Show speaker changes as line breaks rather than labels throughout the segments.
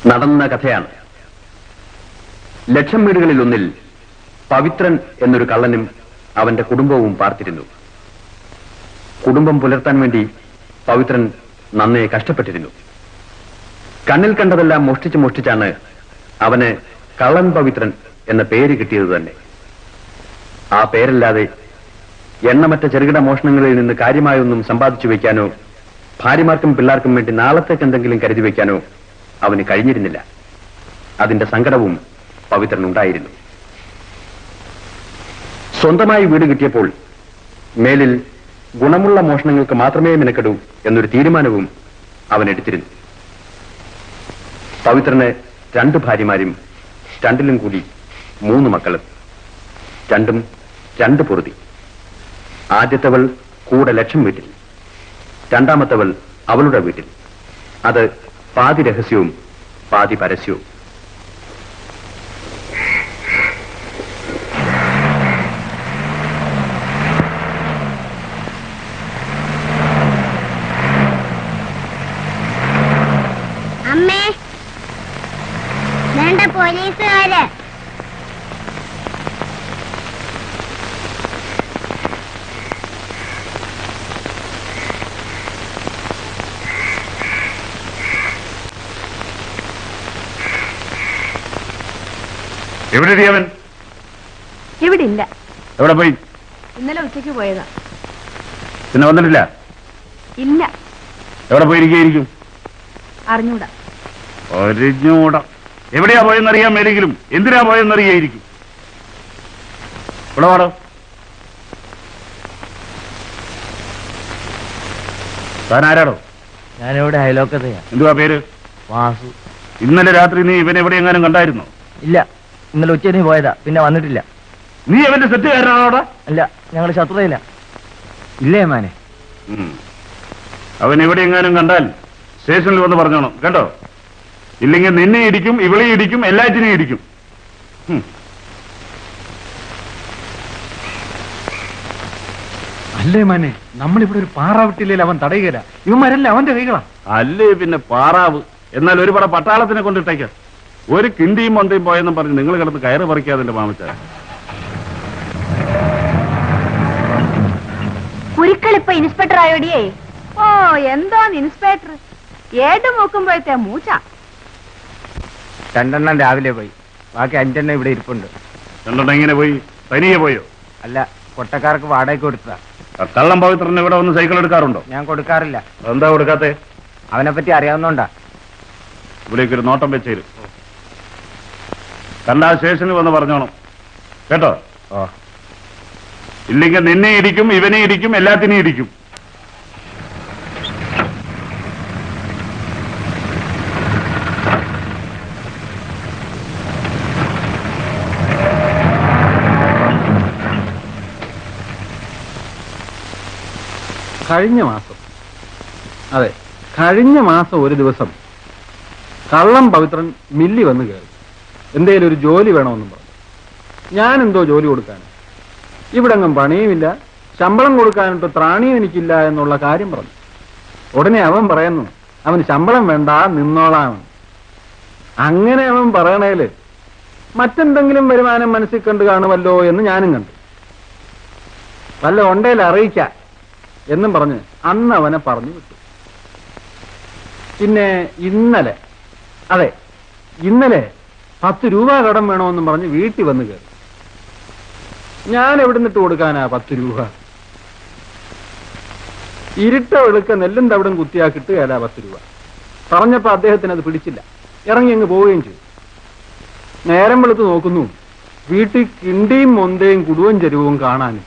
നടന്ന കഥയാണ്. ലക്ഷം വീടുകളിൽ ഒന്നിൽ പവിത്രൻ എന്നൊരു കള്ളനും അവന്റെ കുടുംബവും പാർത്തിരുന്നു. കുടുംബം പുലർത്താൻ വേണ്ടി പവിത്രൻ നന്നേ കഷ്ടപ്പെട്ടിരുന്നു. കണ്ണിൽ കണ്ടതെല്ലാം മോഷ്ടിച്ചാണ് അവന് കള്ളൻ പവിത്രൻ എന്ന പേര് കിട്ടിയത് തന്നെ. ആ പേരല്ലാതെ എണ്ണമറ്റ ചെറുകിട മോഷണങ്ങളിൽ നിന്ന് കാര്യമായൊന്നും സമ്പാദിച്ചു വയ്ക്കാനോ ഭാര്യമാർക്കും പിള്ളേർക്കും വേണ്ടി നാളത്തേക്ക് എന്തെങ്കിലും കരുതി വയ്ക്കാനോ അവന് കഴിഞ്ഞിരുന്നില്ല. അതിന്റെ സങ്കടവും പവിത്രനുണ്ടായിരുന്നു. സ്വന്തമായി വീട് കിട്ടിയപ്പോൾ മേലിൽ ഗുണമുള്ള മോഷണങ്ങൾക്ക് മാത്രമേ മിനക്കെടൂ എന്നൊരു തീരുമാനവും അവൻ എടുത്തിരുന്നു. പവിത്രന് 2 ഭാര്യമാരും 2ലും കൂടി 3 മക്കളും, 2ഉം 2 പൊറുതി. ആദ്യത്തവൾ കൂടെ ലക്ഷം വീട്ടിൽ, രണ്ടാമത്തവൾ അവളുടെ വീട്ടിൽ. അത് പാതി രഹസ്യവും പാതി പരസ്യവും.
അമ്മേ, വേണ്ട പോലീസുകാര്.
എവിടെ അവൻ?
ഇവിടെ ഇല്ല.
എവിടെ പോയി?
ഇന്നലെ ഉച്ചയ്ക്ക് പോയതാ.
പിന്നെ വന്നിട്ടില്ല?
ഇല്ല.
എവിടെ പോയിരിക്കും?
അറിഞ്ഞൂടാ.
എവിടെയാ പോയെന്നറിയാൻ മേലെങ്കിലും എന്തിനാ പോയെന്നറിയായിരിക്കും. ഇവിടെ വാടോ. താൻ ആരാടോ?
ഞാനിവിടെ അയലോക്കത്തെയാ.
എന്തുവാ പേര്?
വാസു.
ഇന്നലെ രാത്രി നീ ഇവൻ എവിടെ എങ്ങാനും കണ്ടായിരുന്നോ?
ഇല്ല, ഇന്നലെ ഉച്ചയ്ക്ക് പോയതാ, പിന്നെ വന്നിട്ടില്ല.
നീ അവന്റെ സെറ്റുകാരനാണോടാ?
അല്ല, ഞങ്ങൾ ശത്രുതയില്ല. ഇല്ലേ മാനെ?
അവൻ എവിടെ എങ്ങാനും കണ്ടാൽ സ്റ്റേഷനിൽ വന്ന് പറഞ്ഞോണം കേട്ടോ. ഇല്ലെങ്കിൽ നിന്നെ ഇടിക്കും, ഇവളെ ഇടിക്കും, എല്ലാറ്റിനെയും ഇടിക്കും.
അല്ലേ മാനെ, നമ്മളിവിടെ ഒരു പാറാവിട്ടില്ലേ അവൻ തടയുകയില്ല. ഇവന്മാരെല്ലാം അവന്റെ കൈകളാ.
അല്ലേ പിന്നെ പാറാവ്. എന്നാൽ ഒരു പട പട്ടാളത്തിനെ കൊണ്ടിട്ടേക്കാം. ഒരു കിണ്ടിയും മൊന്തയും പോയെന്നും പറഞ്ഞ് നിങ്ങൾ കിടന്ന് കയറ് പറിക്കാതിന്റെ മാമച്ച.
ഒരിക്കലിപ്പ ഇൻസ്പെക്ടർ ആയോടിയേ. ഓ, എന്തോന്ന് ഇൻസ്പെക്ടർ, ഏട് നോക്കുമ്പോഴത്തെ മൂച്ച.
2 എണ്ണം രാവിലെ പോയി, ബാക്കി 5 എണ്ണം ഇവിടെ ഇരിപ്പുണ്ട്.
2 എണ്ണം എങ്ങനെ പോയി? തനിയെ പോയോ?
അല്ല, കൊട്ടക്കാർക്ക് വാടകയ്ക്ക് കൊടുത്തതാ.
കള്ളം പവിത്രന് ഇവിടെ വന്ന് സൈക്കിൾ എടുക്കാറുണ്ടോ?
ഞാൻ കൊടുക്കാറില്ല.
എന്താ കൊടുക്കാത്തെ?
അവനെ പറ്റി അറിയാവുന്നോണ്ടാ.
ഇവിടേക്ക് ഒരു നോട്ടം വെച്ചേരും. കണ്ടാ സ്റ്റേഷനിൽ വന്ന് പറഞ്ഞോണം കേട്ടോ. ഇല്ലെങ്കിൽ നിന്നെ ഇടിക്കും, ഇവനെ ഇടിക്കും, എല്ലാത്തിനെയും ഇടിക്കും.
കഴിഞ്ഞ മാസം ഒരു ദിവസം കള്ളം പവിത്രൻ മില്ലി വന്ന് കയറി. എന്തേലും ഒരു ജോലി വേണമെന്നും പറഞ്ഞു. ഞാൻ എന്തോ ജോലി കൊടുക്കാൻ, ഇവിടെ അങ്ങും പണിയുമില്ല, ശമ്പളം കൊടുക്കാനിട്ട് ത്രാണിയും എനിക്കില്ല എന്നുള്ള കാര്യം പറഞ്ഞു. ഉടനെ അവൻ പറയുന്നു അവന് ശമ്പളം വേണ്ട, നിന്നോളാം. അങ്ങനെ അവൻ പറയണേല് മറ്റെന്തെങ്കിലും വരുമാനം മനസ്സിൽ കണ്ടു കാണുമല്ലോ എന്ന് ഞാനും കണ്ടു. വല്ല ഉണ്ടേൽ അറിയിക്കാം എന്നും പറഞ്ഞ് അന്ന് അവനെ പറഞ്ഞു വിട്ടു. പിന്നെ ഇന്നലെ 10 രൂപ കടം വേണമെന്നും പറഞ്ഞ് വീട്ടിൽ വന്ന് കയറി. ഞാൻ എവിടെ നിന്നിട്ട് കൊടുക്കാനാ 10 രൂപ? ഇരുട്ട വെളുക്ക നെല്ലും തവിടും കുത്തിയാ കിട്ടുകയല്ല 10 രൂപ. പറഞ്ഞപ്പോ അദ്ദേഹത്തിന് അത് പിടിച്ചില്ല, ഇറങ്ങി അങ്ങ് പോവുകയും ചെയ്തു. നേരം വെളുത്ത് നോക്കുന്നു, വീട്ടിൽ കിണ്ടിയും മൊന്തയും കുടുവൻ ചരുവും കാണാനില്ല.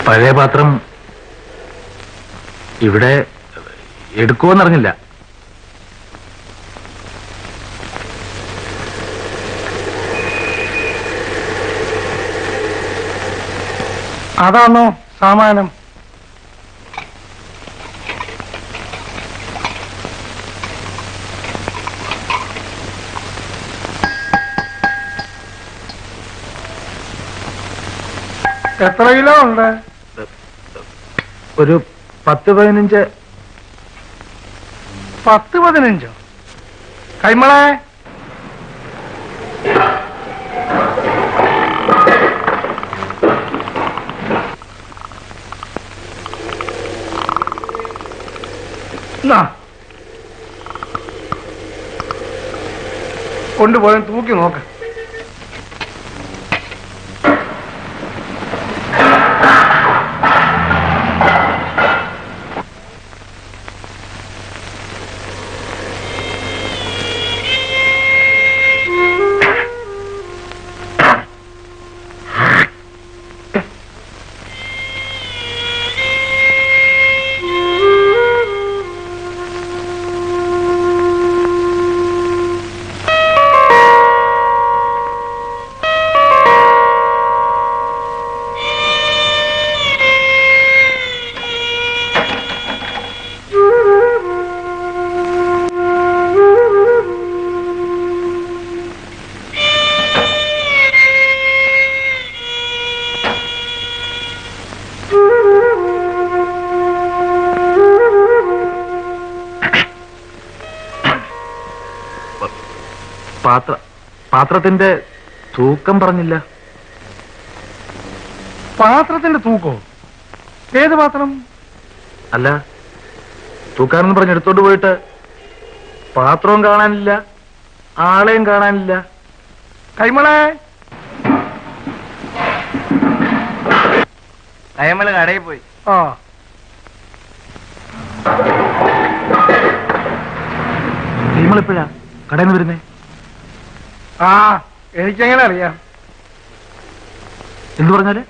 പഴയ പാത്രം ഇവിടെ എടുക്കുമെന്നറിഞ്ഞില്ല.
അതാണോ സാമാനം? എത്ര കിലോ ഉണ്ട്?
ഒരു 10-15.
10-15? കൈമളെ, കൊണ്ടുപോയി തൂക്കി നോക്ക്.
പാത്രത്തിന്റെ തൂക്കം പറഞ്ഞില്ല.
പാത്രത്തിന്റെ തൂക്കോ? ഏത് പാത്രം?
അല്ല, തൂക്കാനെന്ന് പറഞ്ഞ് എടുത്തോണ്ട് പോയിട്ട് പാത്രവും കാണാനില്ല, ആളെയും കാണാനില്ല.
കൈമളെ, കൈമള് കടയിൽ പോയി. ആ,
കൈമളിപ്പോഴാ കടയിൽ നിന്ന് വരുന്നേ?
ആ, എനിക്കെങ്ങനെ അറിയാം?
എന്ത് പറഞ്ഞാല്?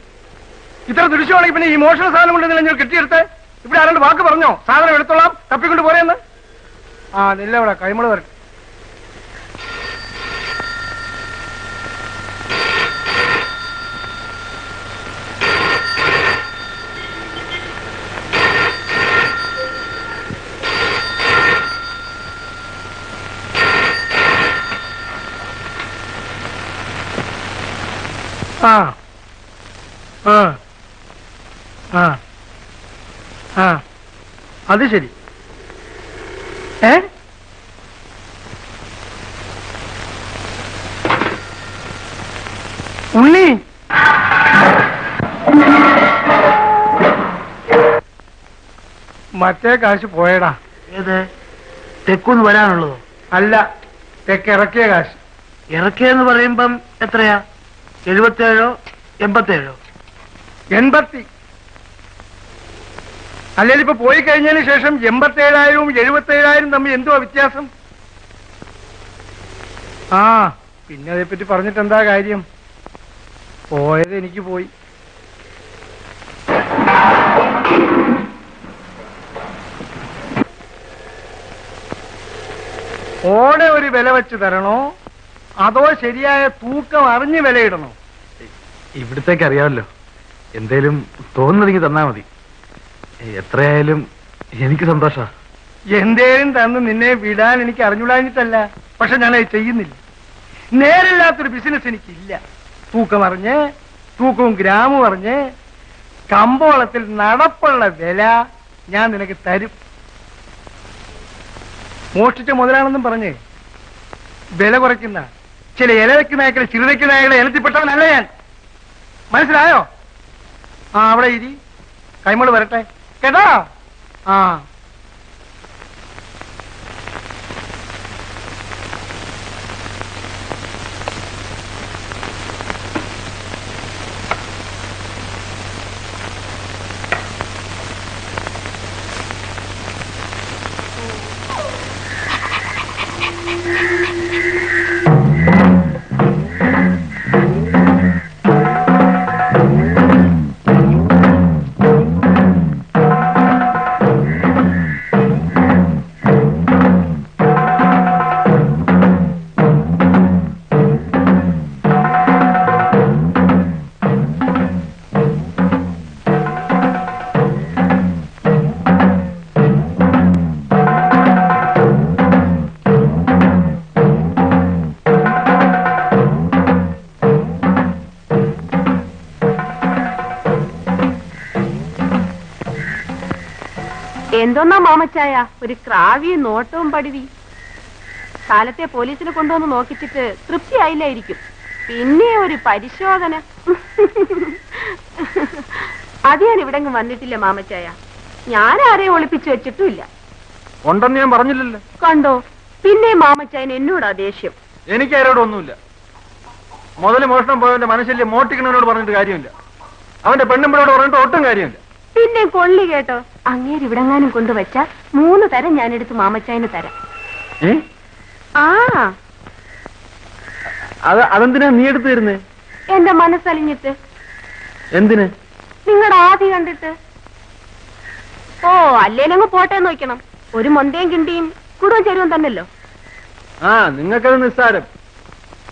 ഇത്ര ദൃശ്യമാണെങ്കിൽ പിന്നെ ഈ മോഷണ സാധനം കൊണ്ട് നിങ്ങൾ കെട്ടിയെടുത്ത് ഇവിടെ ആരാണ്ട് വാക്ക് പറഞ്ഞോ സാധനം എടുത്തോളാം തപ്പിക്കൊണ്ട് പോരെന്ന്? ആ, നില്ല ഇവിടെ കൈമള് വരട്ടെ. ആ ആ ആ ആ, അത് ശരി. ഉണ്ണി, മറ്റേ കാശ് പോയടാ.
ഏത്? തെക്കുന്ന് വരാനുള്ളതോ?
അല്ല, തെക്ക് ഇറക്കിയ കാശ്.
ഇറക്കിയെന്ന് പറയുമ്പം എത്രയാ? 77 87?
80. അല്ലെങ്കിൽ ഇപ്പൊ പോയി കഴിഞ്ഞതിന് ശേഷം 87,000 77,000 തമ്മിൽ എന്തുവാ വ്യത്യാസം? ആ, പിന്നെ അതേപ്പറ്റി പറഞ്ഞിട്ട് എന്താ കാര്യം? പോയത് എനിക്ക് പോയി. ഓടെ ഒരു വില വെച്ച് തരണോ അതോ ശരിയായ തൂക്കം അറിഞ്ഞ് വിലയിടണോ?
ഇവിടത്തേക്ക് അറിയാമല്ലോ, എന്തേലും തോന്നുന്നെങ്കിൽ തന്നാ മതി. എത്രയായാലും എനിക്ക് സന്തോഷ.
എന്തേലും തന്ന് നിന്നെ വിടാൻ എനിക്ക് അറിഞ്ഞുകൂടാഞ്ഞിട്ടല്ല, പക്ഷെ ഞാനത് ചെയ്യുന്നില്ല. നേരില്ലാത്തൊരു ബിസിനസ് എനിക്കില്ല. തൂക്കം അറിഞ്ഞ്, തൂക്കവും ഗ്രാമും അറിഞ്ഞ് കമ്പോളത്തിൽ നടപ്പുള്ള വില ഞാൻ നിനക്ക് തരും. മോഷ്ടിച്ച മുതലാണെന്നും പറഞ്ഞ് വില കുറയ്ക്കുന്ന ചില ഇലവയ്ക്ക് നായകളെ ചിറുതയ്ക്ക് നായകളെ ഇനത്തിൽപ്പെട്ടവനല്ല ഞാൻ. മനസ്സിലായോ? ആ, അവിടെ ഇരി, കൈമള് വരട്ടെ കേട്ടോ. ആ,
എന്തോന്നാ മാമച്ചായ ഒരു ക്രാവിയും നോട്ടവും പടിവി. കാലത്തെ പോലീസിനെ കൊണ്ടുവന്ന് നോക്കിച്ചിട്ട് തൃപ്തിയായില്ലായിരിക്കും. പിന്നെ ഒരു പരിശോധന. അത് ഞാൻ ഇവിടെ വന്നിട്ടില്ല മാമച്ചായ. ഞാൻ ആരെയും ഒളിപ്പിച്ചു വെച്ചിട്ടുമില്ല.
ഉണ്ടെന്ന് ഞാൻ പറഞ്ഞില്ലല്ലോ.
കണ്ടോ, പിന്നെ മാമച്ചായൻ എന്നോടാ ദേഷ്യം.
എനിക്ക് ആരോടൊന്നുമില്ല. മുതല് മോഷണം പോയവന്റെ മനസ്സിലെ മോട്ടിക്കണവനോട് പറഞ്ഞിട്ട് കാര്യമില്ല. അവന്റെ പെണ്ണുമ്പിളോട് പറഞ്ഞിട്ട് ഒട്ടും കാര്യമില്ല.
പിന്നെ കൊള്ളി കേട്ടോ, അങ്ങേര് ഇവിടെങ്ങാനും കൊണ്ടുവച്ച 3 തരം ഞാനെടുത്ത് മാമച്ചായന് തരാം. ആ
അതെന്തിനാ നീ എടുത്തു തരുന്നേ?
എന്റെ മനസ്സലിഞ്ഞിട്ട്.
എന്തിന്?
നിങ്ങളുടെ ആദി കണ്ടിട്ട്. ഓ അല്ലേലങ്ങ് പോട്ടെ നോക്കണം. ഒരു മൊന്തയും കിണ്ടിയും കുടും ചെരുവും തന്നല്ലോ.
ആ നിങ്ങൾക്കത് നിസ്സാരം.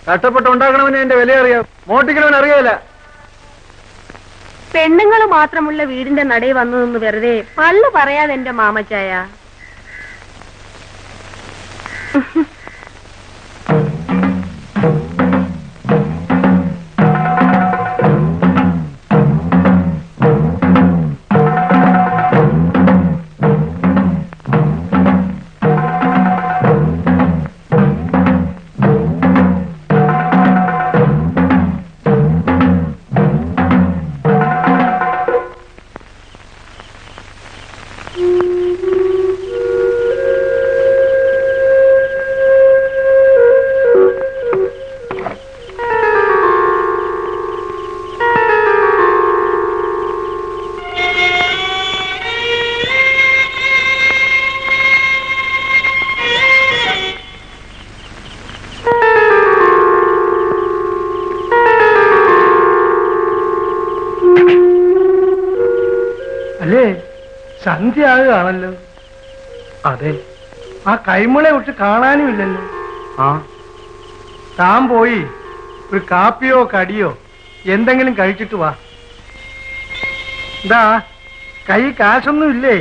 കഷ്ടപ്പെട്ട് ഉണ്ടാക്കണവന് എന്റെ വില അറിയാം, മോട്ടിക്കണവൻ അറിയാല.
പെണ്ണുങ്ങൾ മാത്രമുള്ള വീടിന്റെ നടയിൽ വന്നു നിന്ന് വെറുതെ പള്ളു പറയാതെ എന്റെ മാമച്ചായ.
അല്ലേ, സന്ധ്യ ആകുകയാണല്ലോ.
അതെ.
ആ കൈമളെ വിട്ട് കാണാനും ഇല്ലല്ലോ.
ആ
താൻ പോയി ഒരു കാപ്പിയോ കടിയോ എന്തെങ്കിലും കഴിച്ചിട്ട് വാ. എന്താ കൈ കാശൊന്നും ഇല്ലേ?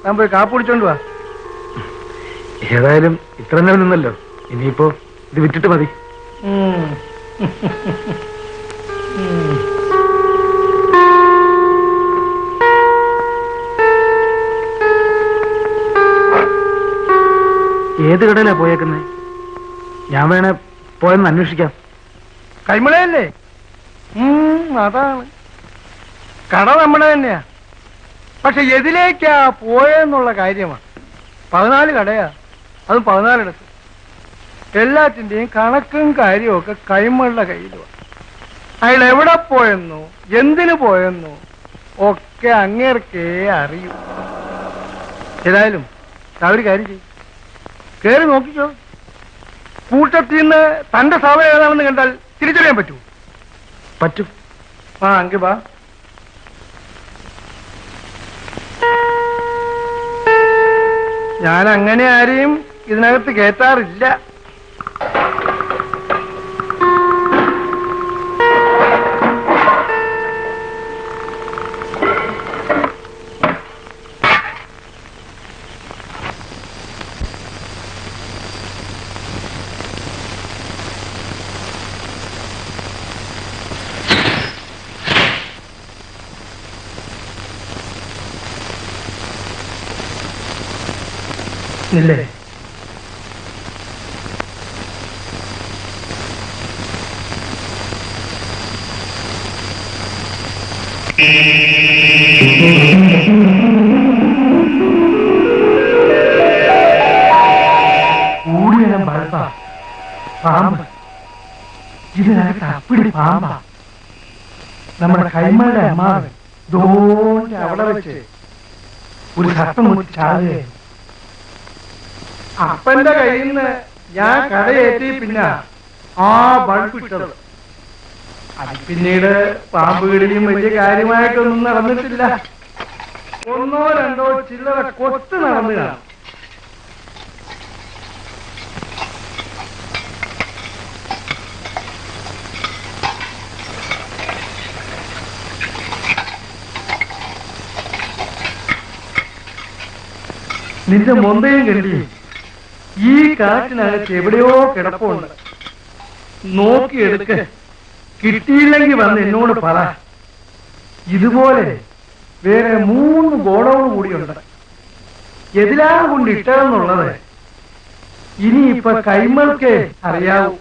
താൻ പോയി കാപ്പി കുടിച്ചോണ്ട് വാ.
ഏതായാലും ഇത്ര നേരം നിന്നല്ലോ, ഇനിയിപ്പോ ഇത് വിറ്റിട്ട് മതി. ഏത് കടയിലാ പോയേക്കുന്നേ? ഞാൻ വേണേ പോയെന്ന് അന്വേഷിക്കാം.
കൈമളയല്ലേ? അതാണ്. കട നമ്മുടെ തന്നെയാ. പക്ഷെ എതിലേക്കാ പോയെന്നുള്ള കാര്യമാണ്. 14 കടയാ, അതും 14 ഇടത്ത്. എല്ലാത്തിന്റെയും കണക്കും കാര്യവും ഒക്കെ കൈമളുടെ കയ്യിലുമാണ്. അയാൾ എവിടെ പോയെന്നോ എന്തിനു പോയെന്നോ ഒക്കെ അങ്ങേർക്കേ അറിയൂ. ഏതായാലും ഒരു കാര്യം ചെയ്യും, കേറി നോക്കിക്കോ. കൂട്ടത്തിൽ നിന്ന് തന്റെ സഭ ഏതാണെന്ന് കണ്ടാൽ തിരിച്ചറിയാൻ പറ്റൂ.
പറ്റും.
ആ അങ്കി വാ. ഞാൻ അങ്ങനെ ആരെയും ഇതിനകത്ത് കേറ്റാറില്ല. ഇല്ലേ? കൂടിയ ബൾബാ, പാമ്പ്. ഇതിനകത്ത് അപ്പിടി പാമ്പാ. നമ്മുടെ കൈമളുടെ അമ്മാവൻ ദോന്റെ അവിടെ വെച്ച് ഒരു സർപ്പം മുട്ടി ചാടുകയായി. അപ്പന്റെ കയ്യിൽ നിന്ന് ഞാൻ കടയേറ്റി പിന്നെ ആ ബൾബ് ഇട്ടത്. അത് പിന്നീട് പാമ്പ് കിടിയും വലിയ കാര്യമായിട്ടൊന്നും നടന്നിട്ടില്ല. 1 or 2 ചില്ലറ കൊത്ത് നടന്നു കാണും. നിന്റെ മൊന്തയും കണ്ടിയും ഈ കാറ്റിനകത്ത് എവിടെയോ കിടപ്പുണ്ട്. നോക്കിയെടുക്ക്. കിട്ടിയില്ലെങ്കിൽ വന്ന് എന്നോട് പറ. ഇതുപോലെ വേറെ 3 ഗോഡൌൺ കൂടിയുണ്ട്. എതിലാണ് കൊണ്ട് ഇട്ടതെന്നുള്ളത് ഇനിയിപ്പൊ കൈമൾക്കേ അറിയാവൂ.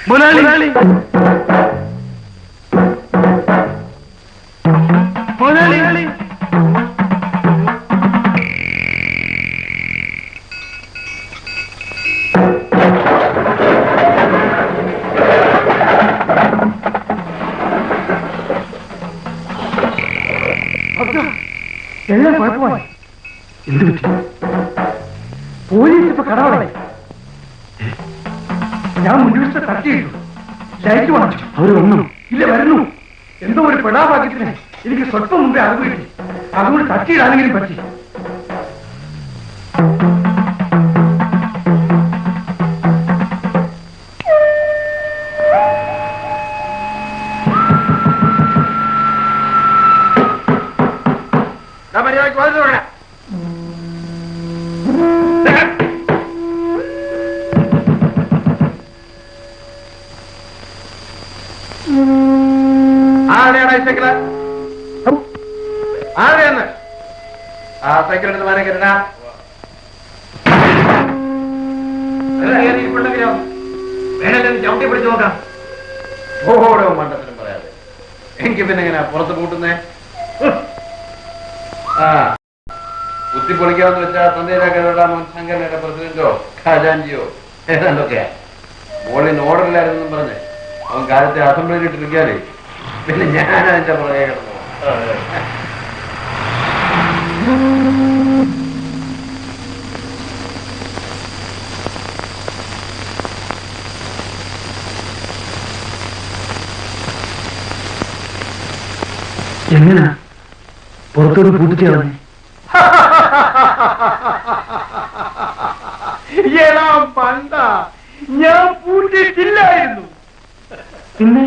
മുതലാളി മുതലാളി എല്ലാം കുഴപ്പമായി. എന്ത് പറ്റി? പോലീസ് ഇപ്പൊ കടവടേ. ഞാൻ മുൻവശത്തെ തട്ടിയിട്ടു. ലൈറ്റ് വാങ്ങിച്ചു. അവര് വന്നു? ഇല്ല, വരുന്നു. എന്തോ ഒരു പെടാഭാഗ്യത്തിന് എനിക്ക് സ്വല്പം മുമ്പേ അറിവ് കിട്ടി. അതുകൊണ്ട് തട്ടിയിടാനെങ്കിലും പറ്റി.
ഓരോ മണ്ടത്തിനും പറയാതെ എനിക്ക് പിന്നെ എങ്ങനെ പുറത്ത് കൂട്ടുന്നേ? ആ കുത്തി പൊളിക്കാന്ന് വെച്ചാൽ തന്തേരാ മോൻ സംഘടനയുടെ പ്രസിഡന്റോ ഖജാൻജിയോ ഏതാണ്ടൊക്കെയാ. മോളിന് ഓർഡറില്ലായിരുന്നെന്നും പറഞ്ഞ് അവൻ കാലത്തെ അസംബ്ലിയിൽ ഇട്ടിരിക്കാനേ പിന്നെ ഞാൻ അതിന്റെ പുറകെ കിടന്നു.
എങ്ങനാ പുറത്തോട് പൂട്ടിച്ചു കളഞ്ഞേ?
പണ്ട ഞാൻ പൂട്ടിയിട്ടില്ലായിരുന്നു.
പിന്നെ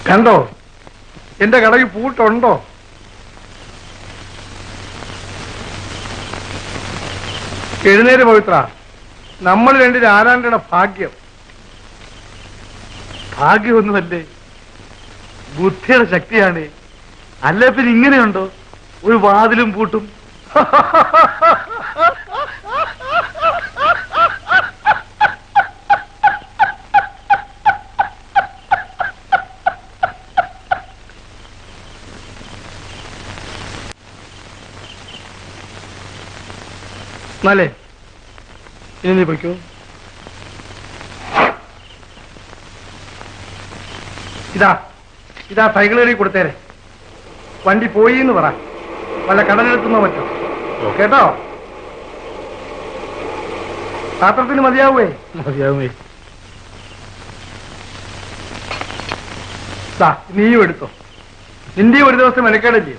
കണ്ടോ, എന്റെ കടയിൽ പൂട്ടുണ്ടോ? എഴുന്നേര് പവിത്ര, നമ്മൾ രണ്ടിന് ആരാണ്ടയുടെ ഭാഗ്യം. ഭാഗ്യമൊന്നുമല്ലേ, ബുദ്ധിയുടെ ശക്തിയാണ്. അല്ലേ പിന്നെ ഇങ്ങനെയുണ്ടോ ഒരു വാതിലും പൂട്ടും? എന്നാലേ ഇനി നീ പൊയ്ക്കോ. ഇതാ സൈക്കിൾ കയറി കൊടുത്തേരെ. വണ്ടി പോയി എന്ന് പറ, വല്ല കടലെടുത്തുന്നോ പറ്റും കേട്ടോ. പാത്രത്തിന് മതിയാവേ?
മതിയാവേ.
നീയും എടുത്തോ, നിന്റെയും ഒരു ദിവസം മെനക്കേടല്ലേ.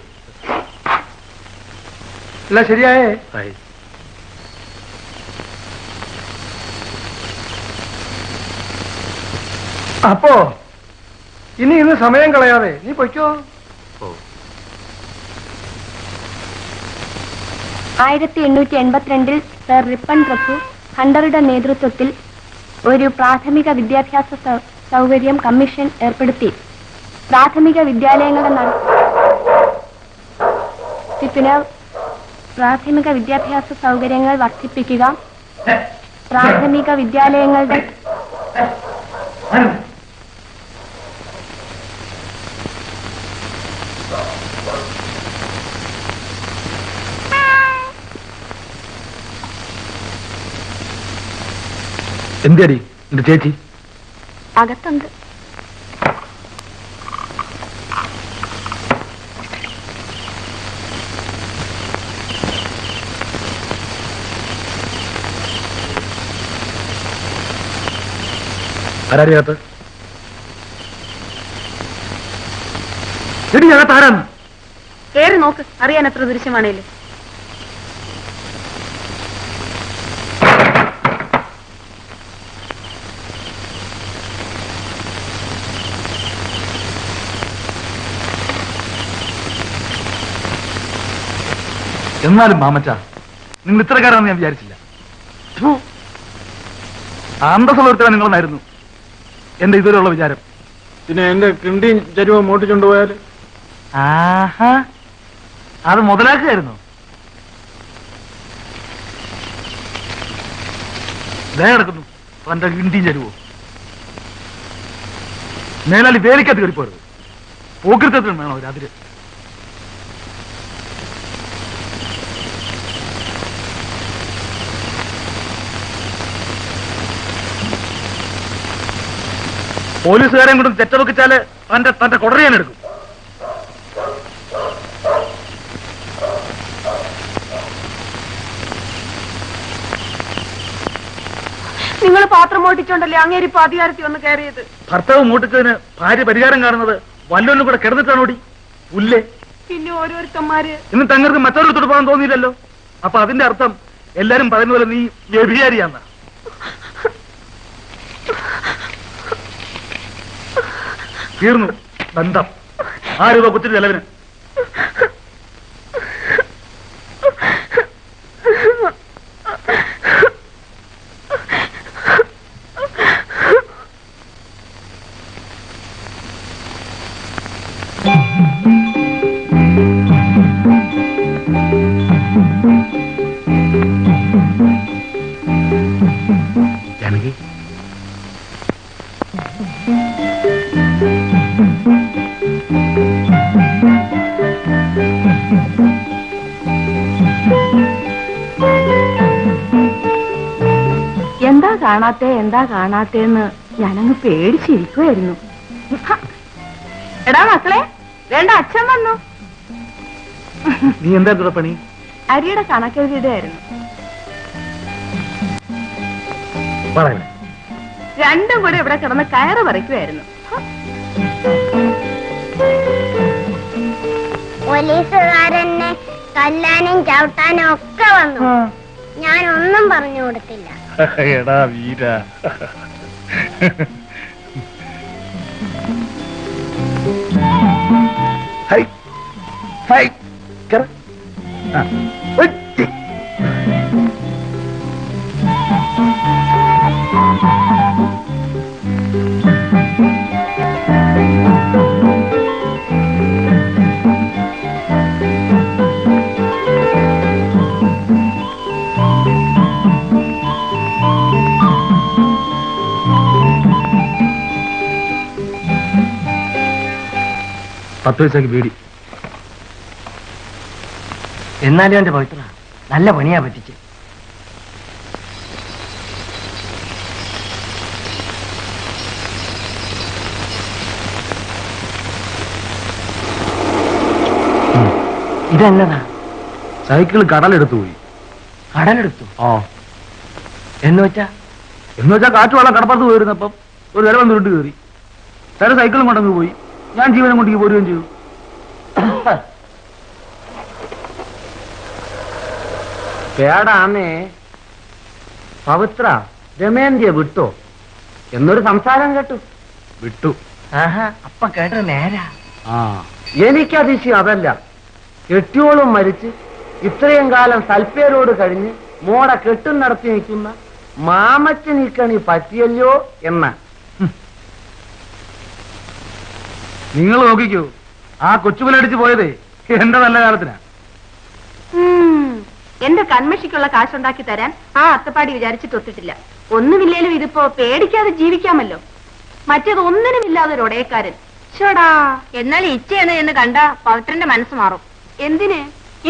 എല്ലാം ശരിയായേ? അപ്പോ ഇന്ന് സമയം കളയാതെ നീ പൊയ്ക്കോ.
1882 സർ റിപ്പൺ പ്രഭു ഹണ്ടറുടെ നേതൃത്വത്തിൽ ഒരു പ്രാഥമിക വിദ്യാഭ്യാസ സൗകര്യം കമ്മീഷൻ ഏർപ്പെടുത്തി. പ്രാഥമിക വിദ്യാലയങ്ങളുടെ നടത്തിപ്പിന് പ്രാഥമിക വിദ്യാഭ്യാസ സൗകര്യങ്ങൾ വർദ്ധിപ്പിക്കുക, പ്രാഥമിക വിദ്യാലയങ്ങളുടെ
എന്തേടി എന്റെ ചേച്ചി?
അകത്തുണ്ട്.
ആരാടിയകത്ത്? എടി അകത്ത് ആരാന്ന്?
കേറി നോക്ക്, അറിയാൻ എത്ര ദൃശ്യമാണേലും.
എന്നാലും മാമച്ച, നിങ്ങൾ ഇത്രക്കാരാണെന്ന് ഞാൻ വിചാരിച്ചില്ല. അന്തസ്സുള്ള ഒരുത്തരാണ് നിങ്ങളെന്നായിരുന്നു എന്റെ ഇതുവരെയുള്ള വിചാരം.
പിന്നെ എന്റെ കിണ്ടിയും ചരുവും മോട്ടിച്ചുകൊണ്ടുപോയാല്?
ആഹാ, അത് മുതലാക്കുകയായിരുന്നു. ദേ കിടക്കുന്നു തന്റെ കിണ്ടിയും ചരുവോ. മേലാളി വേലിക്കകത്ത് കയറിപ്പോരുത്. പോക്കൃത്തത്തിനും വേണം അവരതിര്. പോലീസുകാരെയും കൊണ്ട് തെറ്റവെച്ചാല് തന്റെ കൊടറിയാൻ എടുക്കും.
നിങ്ങൾ പാത്രം മോട്ടിച്ചോണ്ടല്ലേ അങ്ങേരിപ്പോ അധികാരത്തിൽ വന്ന് കയറിയത്?
ഭർത്താവ് മൂട്ടിച്ചതിന് ഭാര്യ പരിഹാരം കാണുന്നത് വല്ലൊന്നും കൂടെ കിടന്നിട്ടാണോടി പുല്ലേ?
പിന്നെ ഓരോരുത്തന്മാര്
ഇന്ന് തങ്ങൾക്ക് മറ്റൊരു പോകാൻ തോന്നിയില്ലല്ലോ. അപ്പൊ അതിന്റെ അർത്ഥം എല്ലാരും പറയുന്ന പോലെ നീ വ്യഭിചാരിയാന്ന. തീർന്നു ബന്ധം. 6 രൂപ കുത്തിരി ചെലവിന്. ജാനകി,
എന്താ കാണാത്തേന്ന് ഞാനങ്ങ് പേടിച്ചിരിക്കുമായിരുന്നു. എടാ മക്കളെ, വേണ്ട അച്ഛൻ വന്നു.
നീ എന്താ ഇവിടെ പണി?
അരിയുടെ കണക്കെഴുതിയിടായിരുന്നു.
പറയണേ.
രണ്ടും കൂടെ ഇവിടെ കിടന്ന് കയറ് പറിക്കുമായിരുന്നു.
പോലീസുകാരനെ തല്ലാനും ചവിട്ടാനും ഒക്കെ വന്നു. ഞാനൊന്നും പറഞ്ഞു കൊടുത്തില്ല.
എടാ വീര, ഹൈ ഹൈ കേറ്. ആ, ഒറ്റി.
പത്ത് പൈസക്ക് ബീഡി.
എന്നാലും എന്റെ പവിത്ര നല്ല പണിയാ പറ്റിച്ച്. ഇതെന്നതാ?
സൈക്കിൾ കടലെടുത്തു പോയി.
കടലെടുത്തു?
ഓ,
എന്ന് വെച്ചാ
കാറ്റ് വെള്ളം കടപ്പുറത്ത് പോയിരുന്നപ്പം ഒരു വില വന്ന് വിട്ട് കയറി. ചില സൈക്കിളും കൊണ്ടങ്ങ് പോയി. ഞാൻ ജീവനം കൊണ്ടേക്ക് പോരുകയും ചെയ്തു.
പേടാന്നേ പവിത്ര രമേന്ദ്രിയ വിട്ടോ എന്നൊരു സംസാരം കേട്ടു.
വിട്ടു.
ആഹാ, അപ്പ കേട്ടത് നേരാ.
ആ,
എനിക്കതിശയം അതല്ല, കെട്ടിയോളും മരിച്ച് ഇത്രയും കാലം സൽപ്പേരോട് കഴിഞ്ഞ് മോടെ കെട്ടും നടത്തി നിൽക്കുന്ന മാമച്ചനിക്കണി പറ്റിയല്ലോ എന്ന.
നിങ്ങൾ നോക്കിക്കോ, ആ കൊച്ചുപുലടിച്ച് പോയതേ എന്റെ നല്ല കാലത്തിനാ.
എന്റെ കൺമഷിക്കുള്ള കാശുണ്ടാക്കി തരാൻ ആ അത്തപ്പാടി വിചാരിച്ചിട്ട് ഒത്തിട്ടില്ല. ഒന്നുമില്ലേലും ഇതിപ്പോ പേടിക്കാതെ ജീവിക്കാമല്ലോ. മറ്റേത് ഒന്നിനുമില്ലാതെ ഒരു ഒടയക്കാരൻ. ചേടാ, എന്നാൽ ഇച്ചയാണ് എന്ന് കണ്ട പവിത്രന്റെ മനസ്സ് മാറും. എന്തിന്?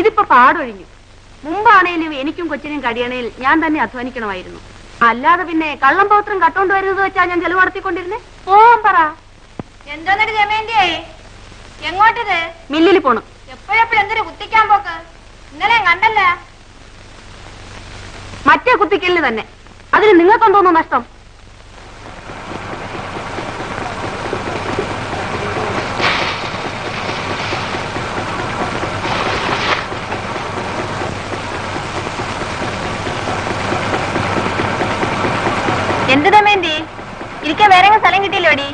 ഇതിപ്പോ പാടൊഴിഞ്ഞു. മുമ്പാണേലും എനിക്കും കൊച്ചിനും കഴിയണേൽ ഞാൻ തന്നെ അധ്വാനിക്കണമായിരുന്നു. അല്ലാതെ പിന്നെ കള്ളം പൗത്രം കട്ടോണ്ട് വരുന്നത് വെച്ചാ ഞാൻ ചെലവ് നടത്തിക്കൊണ്ടിരുന്നേ. പോവാൻ പറ.
എന്തോന്നിട്ട് ജമേന്റിയേ? എങ്ങോട്ടത്?
മില്ലിൽ പോണം.
എപ്പോഴെപ്പോഴും എന്തൊരു കുത്തിക്കാൻ പോക്ക്? ഇന്നലെ കണ്ടല്ല.
മറ്റേ കുത്തിക്കലിന് തന്നെ. അതിന് നിങ്ങൾക്കെന്തോന്നു നഷ്ടം?
എന്ത് ദമയന്തി, ഇരിക്കാൻ വേറെ സ്ഥലം കിട്ടിയില്ലോടി?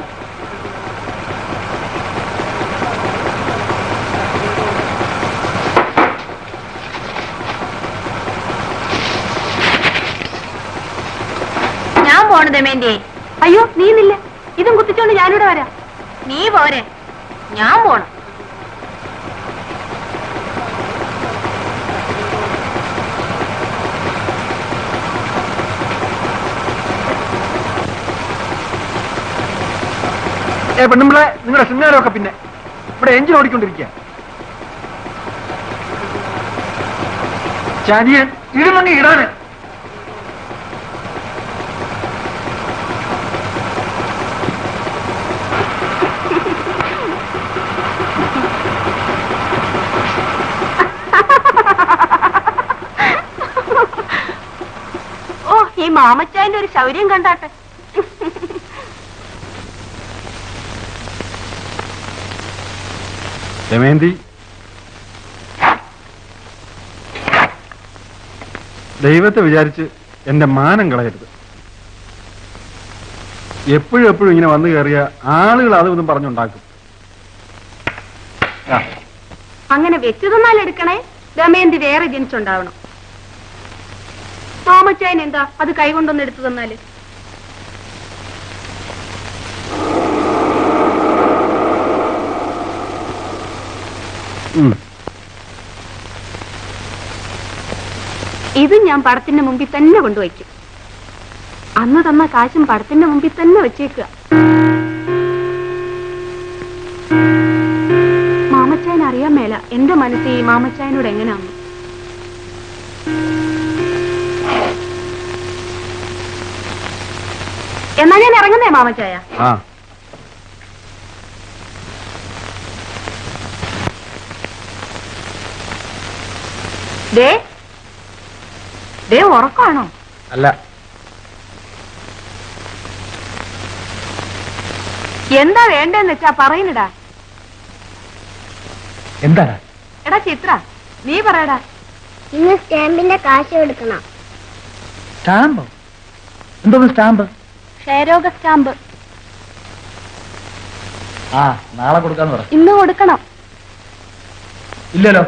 ഞാൻ പോണു ദമയന്തി.
അയ്യോ, നീ നില്ല. ഇതും കുത്തിച്ചോണ്ട് ഞാനിവിടെ വരാം.
നീ പോരെ, ഞാൻ പോണം.
പെണ്ണുമ്പളെ, നിങ്ങളുടെ ശൃംഗാരമൊക്കെ പിന്നെ ഇവിടെ എഞ്ചിൻ ഓടിക്കൊണ്ടിരിക്കുക. ചതിയൻ ഇടുമങ്ങി ഇടാന്.
ഓ, ഈ മാമച്ചായന്റെ ഒരു ശൗര്യം കണ്ടാട്ടെ.
ദമയന്തി, ദൈവത്തെ വിചാരിച്ച് എന്റെ മാനം കളയരുത്. എപ്പോഴും ഇങ്ങനെ വന്നു കയറിയ ആളുകൾ അതും പറഞ്ഞുണ്ടാക്കും.
അങ്ങനെ വെച്ചു തന്നാൽ എടുക്കണേ. ദമയന്തി വേറെ ജനിച്ചുണ്ടാവണം. മാമച്ചായൻ എന്താ അത് കൈകൊണ്ടൊന്ന് എടുത്തു തന്നാല്? ഇത് ഞാൻ പടത്തിന്റെ മുമ്പിൽ തന്നെ കൊണ്ടുവയ്ക്കും. അന്ന് തന്ന കാശും പടത്തിന്റെ മുമ്പിൽ തന്നെ വെച്ചേക്കുക. മാമച്ചായൻ അറിയാൻ മേല എന്റെ മനസ്സിൽ ഈ മാമച്ചായനോട് എങ്ങനെയാന്ന്. എന്നാ ഞാൻ ഇറങ്ങുന്നേ മാമച്ചായ. ദേ ഉറക്കമാണോ?
അല്ല,
എന്താ വേണ്ടെന്ന് വെച്ചാ പറയുന്നടാ.
എന്താ?
എടാ ചിത്ര, നീ പറയടാ.
ഇന്ന് സ്റ്റാമ്പിന്റെ കാശ് കൊടുക്കണം.
സ്റ്റാമ്പോ? എന്തോന്ന് സ്റ്റാമ്പ്?
ക്ഷയരോഗ സ്റ്റാമ്പ്.
ആ, നാളെ കൊടുക്കാന്ന് പറ.
ഇന്ന് കൊടുക്കണം.
ഇല്ലല്ലോ.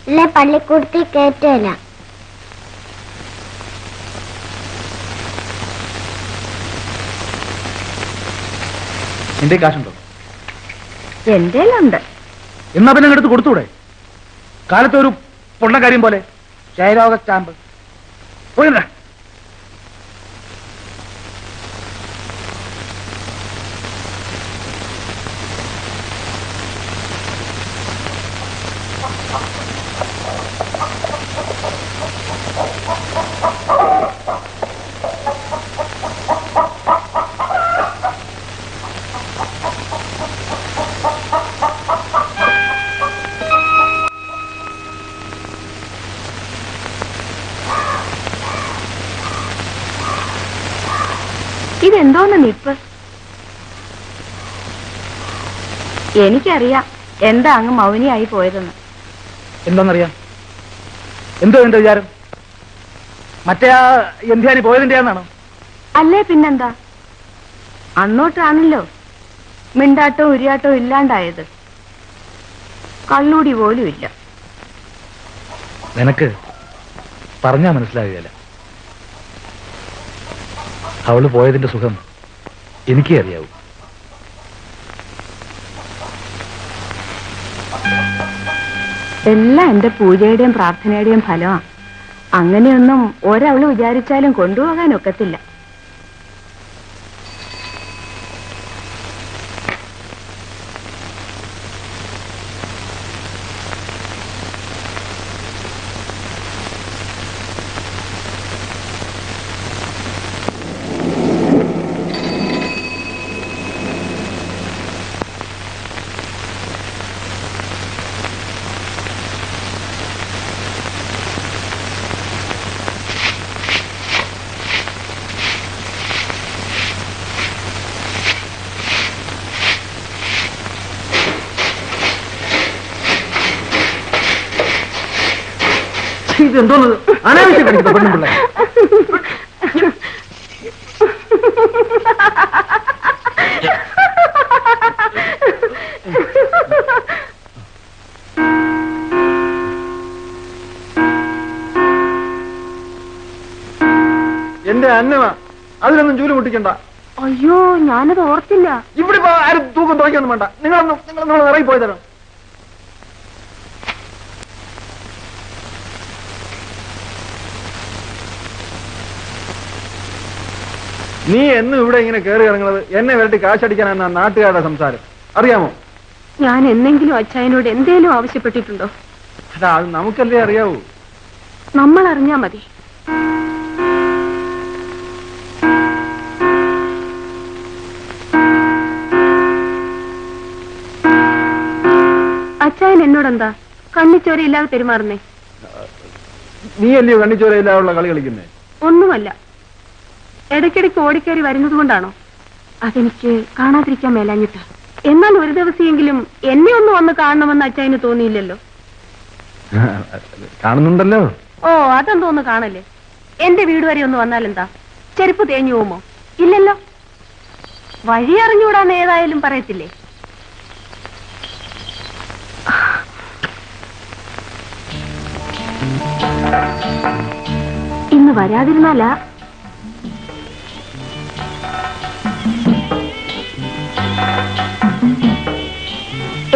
ഇല്ലേ പള്ളിക്കൂടത്തിൽ കയറ്റല്ല.
നിന്റെ കാശുണ്ടോ?
എന്റെ ഉണ്ട്.
എന്നാ പിന്നെ എടുത്ത് കൊടുത്തൂടെ? കാലത്തെ ഒരു പൊണ്ണക്കാര്യം പോലെ ക്ഷയരോഗ സ്റ്റാമ്പ്. പോയില്ല.
ഇതെന്തോന്ന് നിപ്പ്? എനിക്കറിയാം എന്താ അങ്ങ് മൗനിയായി പോയതെന്ന്.
എന്താന്നറിയാം? എന്തോ എന്റെ വിചാരം? മറ്റേ ആ എന്ധ്യാനി പോയതിന്റെ ആണെന്നാണോ?
അല്ലേ പിന്നെന്താ? അന്നോട്ടാണല്ലോ മിണ്ടാട്ടോ ഉരിയാട്ടോ ഇല്ലാണ്ടായത്. കള്ളൂടി പോലും ഇല്ല.
നിനക്ക് പറഞ്ഞാ മനസ്സിലാകുകയല്ല. അവള് പോയതിന്റെ സുഖം എനിക്കേ അറിയാവൂ.
എല്ലാം എന്റെ പൂജയുടെയും പ്രാർത്ഥനയുടെയും ഫലമാണ്. അങ്ങനെയൊന്നും ഒരവള് വിചാരിച്ചാലും കൊണ്ടുപോകാൻ ഒക്കത്തില്ല.
ഇതെന്തോന്നത്? അനാവശ്യം കളിക്കുന്ന പെണ്ണുപിള്ള.
എന്റെ അന്നമാ, അതിലൊന്നും ജൂലി മുട്ടിക്കണ്ട.
അയ്യോ, ഞാനത് ഓർത്തില്ല.
ഇവിടെ ഇപ്പൊ ആരും തൂക്കം തുറയ്ക്കൊന്നും വേണ്ട. നിങ്ങൾ ഇറങ്ങി പോയി തരാം. നീ എന്നും ഇവിടെ ഇങ്ങനെ കയറി ഇറങ്ങുന്നത് എന്നെ വരട്ടി കാശടിക്കാനാണ് നാട്ടുകാരുടെ സംസാരം, അറിയാമോ?
ഞാൻ എന്നെങ്കിലും അച്ചായനോട് എന്തേലും ആവശ്യപ്പെട്ടിട്ടുണ്ടോ?
അതാ, അത് നമുക്കല്ലേ അറിയാവൂ.
നമ്മൾ അറിഞ്ഞാ മതി. അച്ചായൻ എന്നോടെന്താ കണ്ണിച്ചോരയില്ലാതെ പെരുമാറുന്നേ?
നീ അല്ലയോ കണ്ണിച്ചോരയില്ലാതുള്ള കളി കളിക്കുന്നേ?
ഒന്നുമല്ല, ഇടയ്ക്കിടയ്ക്ക് ഓടിക്കയറി വരുന്നത് കൊണ്ടാണോ? അതെനിക്ക് കാണാതിരിക്കാൻ മേലാഞ്ഞിട്ട്. എന്നാൽ ഒരു ദിവസമെങ്കിലും എന്നെ ഒന്ന് വന്ന് കാണണമെന്ന് അച്ചായന് തോന്നിയില്ലല്ലോ?
കാണുന്നുണ്ടല്ലോ.
ഓ, അതെന്തോന്ന് കാണല്ലേ? എന്റെ വീട് വരെ ഒന്ന് വന്നാലെന്താ, ചെരുപ്പ് തേഞ്ഞു പോമോ? ഇല്ലല്ലോ. വഴി അറിഞ്ഞുകൂടാന്ന് ഏതായാലും പറയത്തില്ലേ? ഇന്ന് വരാതിരുന്നാലാ.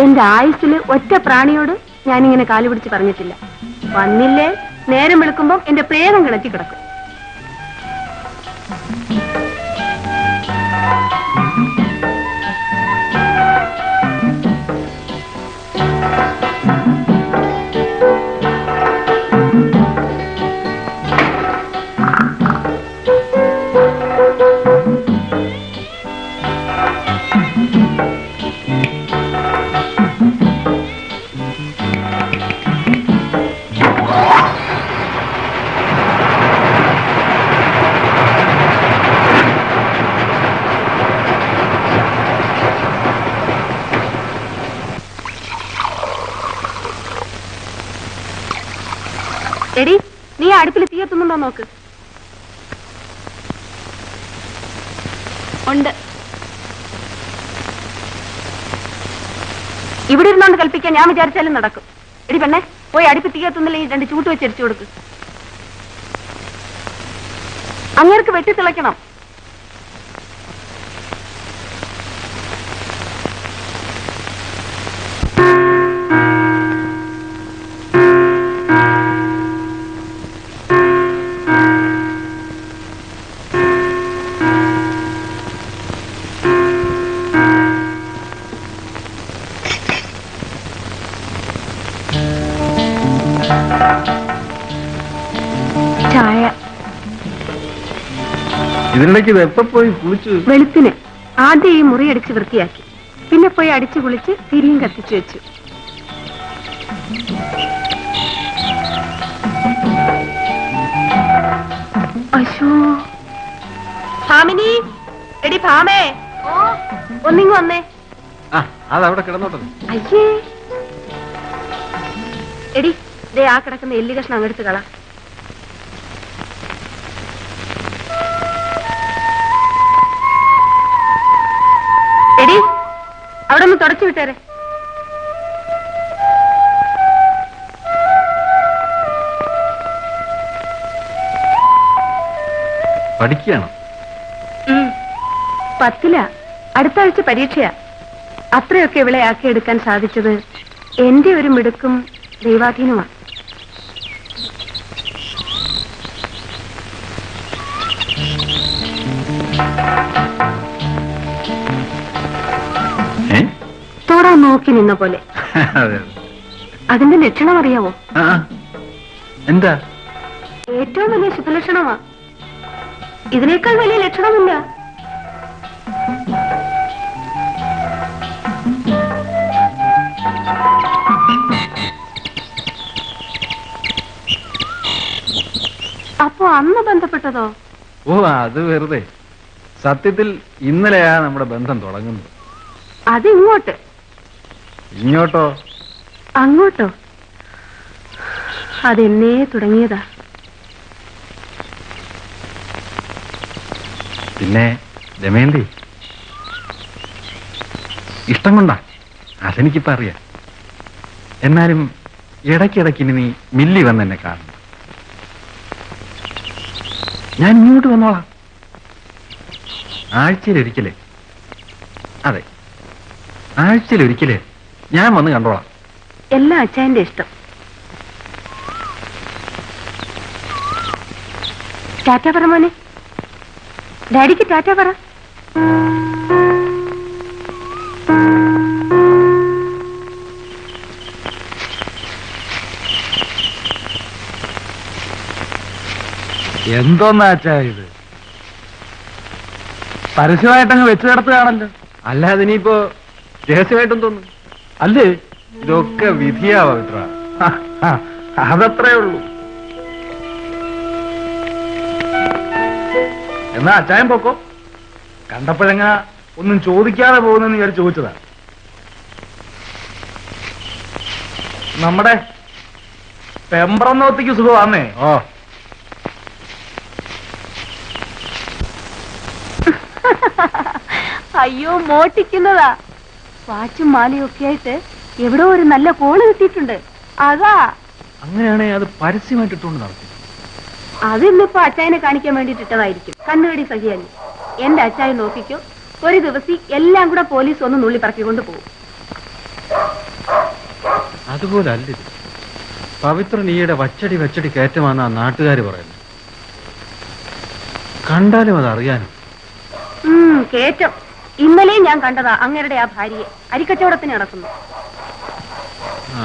എന്റെ ആയുസ്സില് ഒറ്റ പ്രാണിയോട് ഞാനിങ്ങനെ കാലു പിടിച്ച് പറഞ്ഞിട്ടില്ല. വന്നില്ലേ, നേരം വെളുക്കുമ്പം എന്റെ പ്രേതം കിടത്തി കിടക്കും. എടി നീ അടുപ്പിൽ തീയത്തുന്നുണ്ടോ നോക്ക്.
ഉണ്ട്.
ഇവിടെ ഇരുന്നോണ്ട് കൽപ്പിക്കാൻ ഞാൻ വിചാരിച്ചാലും നടക്കും. എടി പെണ്ണെ, പോയി അടുപ്പ് തീയത്തുന്നില്ലെങ്കിൽ 2 ചൂട്ട് വെച്ച് അടിച്ചു കൊടുക്ക്. അങ്ങേർക്ക് വെട്ടി തിളയ്ക്കണം. ചായ.
ഇതിനിടയ്ക്ക് ഇത് എപ്പോ പോയി കുളിച്ചു?
വെളുപ്പിന് ആദ്യം ഈ മുറി അടിച്ച് വൃത്തിയാക്കി, പിന്നെ പോയി അടിച്ചു കുളിച്ച് തിരിയും കത്തിച്ചു വെച്ചു. അശോ, ഭാമിനി, എടി ഭാമേ, ഒന്നിങ്ങ് വന്നേ.
ആ അതവിടെ കിടന്നോട്ടെ.
അയ്യേ, എടി ദേ ആ കിടക്കുന്ന എല്ലി കഷ്ണം അങ്ങെടുത്ത് കള. എടി അവിടെ ഒന്ന് തുടച്ചു വിട്ടേരെ.
പഠിക്കുകയാണോ?
10ലാ, അടുത്ത ആഴ്ച പരീക്ഷയാ. അത്രയൊക്കെ ഇവളെ ആക്കിയെടുക്കാൻ സാധിച്ചത് എന്റെ ഒരു മിടുക്കും ദൈവാധീനമാണ്. തൊടാൻ നോക്കി നിന്ന പോലെ. അതിന്റെ ലക്ഷണം അറിയാവോ?
എന്താ?
ഏറ്റവും വലിയ ശുഭലക്ഷണമാ. ഇതിനേക്കാൾ വലിയ ലക്ഷണമില്ല. അപ്പോ അന്ന് ബന്ധപ്പെട്ടതോ?
ഓ അത് വെറുതെ. സത്യത്തിൽ ഇന്നലെയാ നമ്മുടെ ബന്ധം തുടങ്ങുന്നത്.
അത് ഇങ്ങോട്ട്.
ഇങ്ങോട്ടോ?
അങ്ങോട്ടോ? അതെന്നേ തുടങ്ങിയതാ.
പിന്നെ ദമയന്തി, ഇഷ്ടം കൊണ്ടാ, അതെനിക്കിപ്പോ അറിയാം. എന്നാലും ഇടയ്ക്കിടയ്ക്ക് ഇനി നീ മില്ലി വന്ന് എന്നെ കാണണം. ഞാൻ ഇങ്ങോട്ട് വന്നോളാം. ആഴ്ചയിലൊരിക്കലേ, അതെ ആഴ്ചയിലൊരിക്കലേ ഞാൻ വന്ന് കണ്ടോളാം.
എല്ലാം അച്ഛന്റെ ഇഷ്ടം. ടാറ്റ പറ മോനെ. ഡാഡിക്ക് ടാറ്റ പറ.
എന്തോന്നാച്ചാ ഇത്? പരസ്യമായിട്ടങ്ങ് വെച്ചു കിടത്തുകയാണല്ലോ.
അല്ലാതെ ഇനിയിപ്പോ രഹസ്യമായിട്ടും തോന്നുന്നു.
അല്ലേ?
ഇതൊക്കെ വിധിയാ പവിത്ര.
അതത്രേ ഉള്ളൂ. എന്നാ അച്ചായം പോക്കോ. കണ്ടപ്പോഴെങ്ങ ഒന്നും ചോദിക്കാതെ പോകുന്നെന്ന് ഞാൻ ചോദിച്ചതാ. നമ്മുടെ പെമ്പ്രന്നോത്തിക്ക് സുഖമാന്നേ.
ഓ
അയ്യോ, മോട്ടിക്കുന്നതാ. വാച്ചും മാലയും ഒക്കെ ആയിട്ട് എവിടോ ഒരു നല്ല കോള് കിട്ടിയിട്ടുണ്ട്. അതാ.
അങ്ങനെയാണെങ്കിൽ അത് പരസ്യമായിട്ട് ഇട്ടുകൊണ്ട് നടത്തി.
അതിന്നിപ്പോ അച്ചായനെ കാണിക്കാൻ വേണ്ടിയിട്ടതായിരിക്കും. കണ്ണുകടി സഹിയല്ലേ. എന്റെ അച്ചായൻ നോക്കിക്കോ, ഒരു ദിവസം എല്ലാം കൂടെ പോലീസ് ഒന്ന് നുള്ളി പറക്കിക്കൊണ്ട് പോകും.
അതുപോലെ അല്ലിത്. പവിത്രൻ ഈയിടെ വച്ചടി കയറ്റമാണെന്നാ നാട്ടുകാർ പറയുന്നു. കണ്ടാലും അത് അറിയാനും.
കേറ്റം. ഇന്നലെയും ഞാൻ കണ്ടതാ അങ്ങരുടെ ആ ഭാര്യയെ അരിക്കച്ചവടത്തിന് നടക്കുന്നു.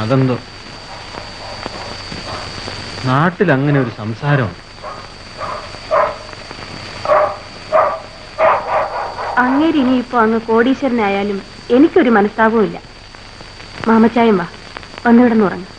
അതെന്തോ നാട്ടിൽ അങ്ങനെ ഒരു സംസാരമുണ്ട്.
അങ്ങേര് ഇനിയിപ്പോ അങ്ങ് കോടീശ്വരനായാലും എനിക്കൊരു മനസ്താപവും ഇല്ല. മാമച്ചായം വാ, വന്നിവിടെന്ന് ഉറങ്ങും.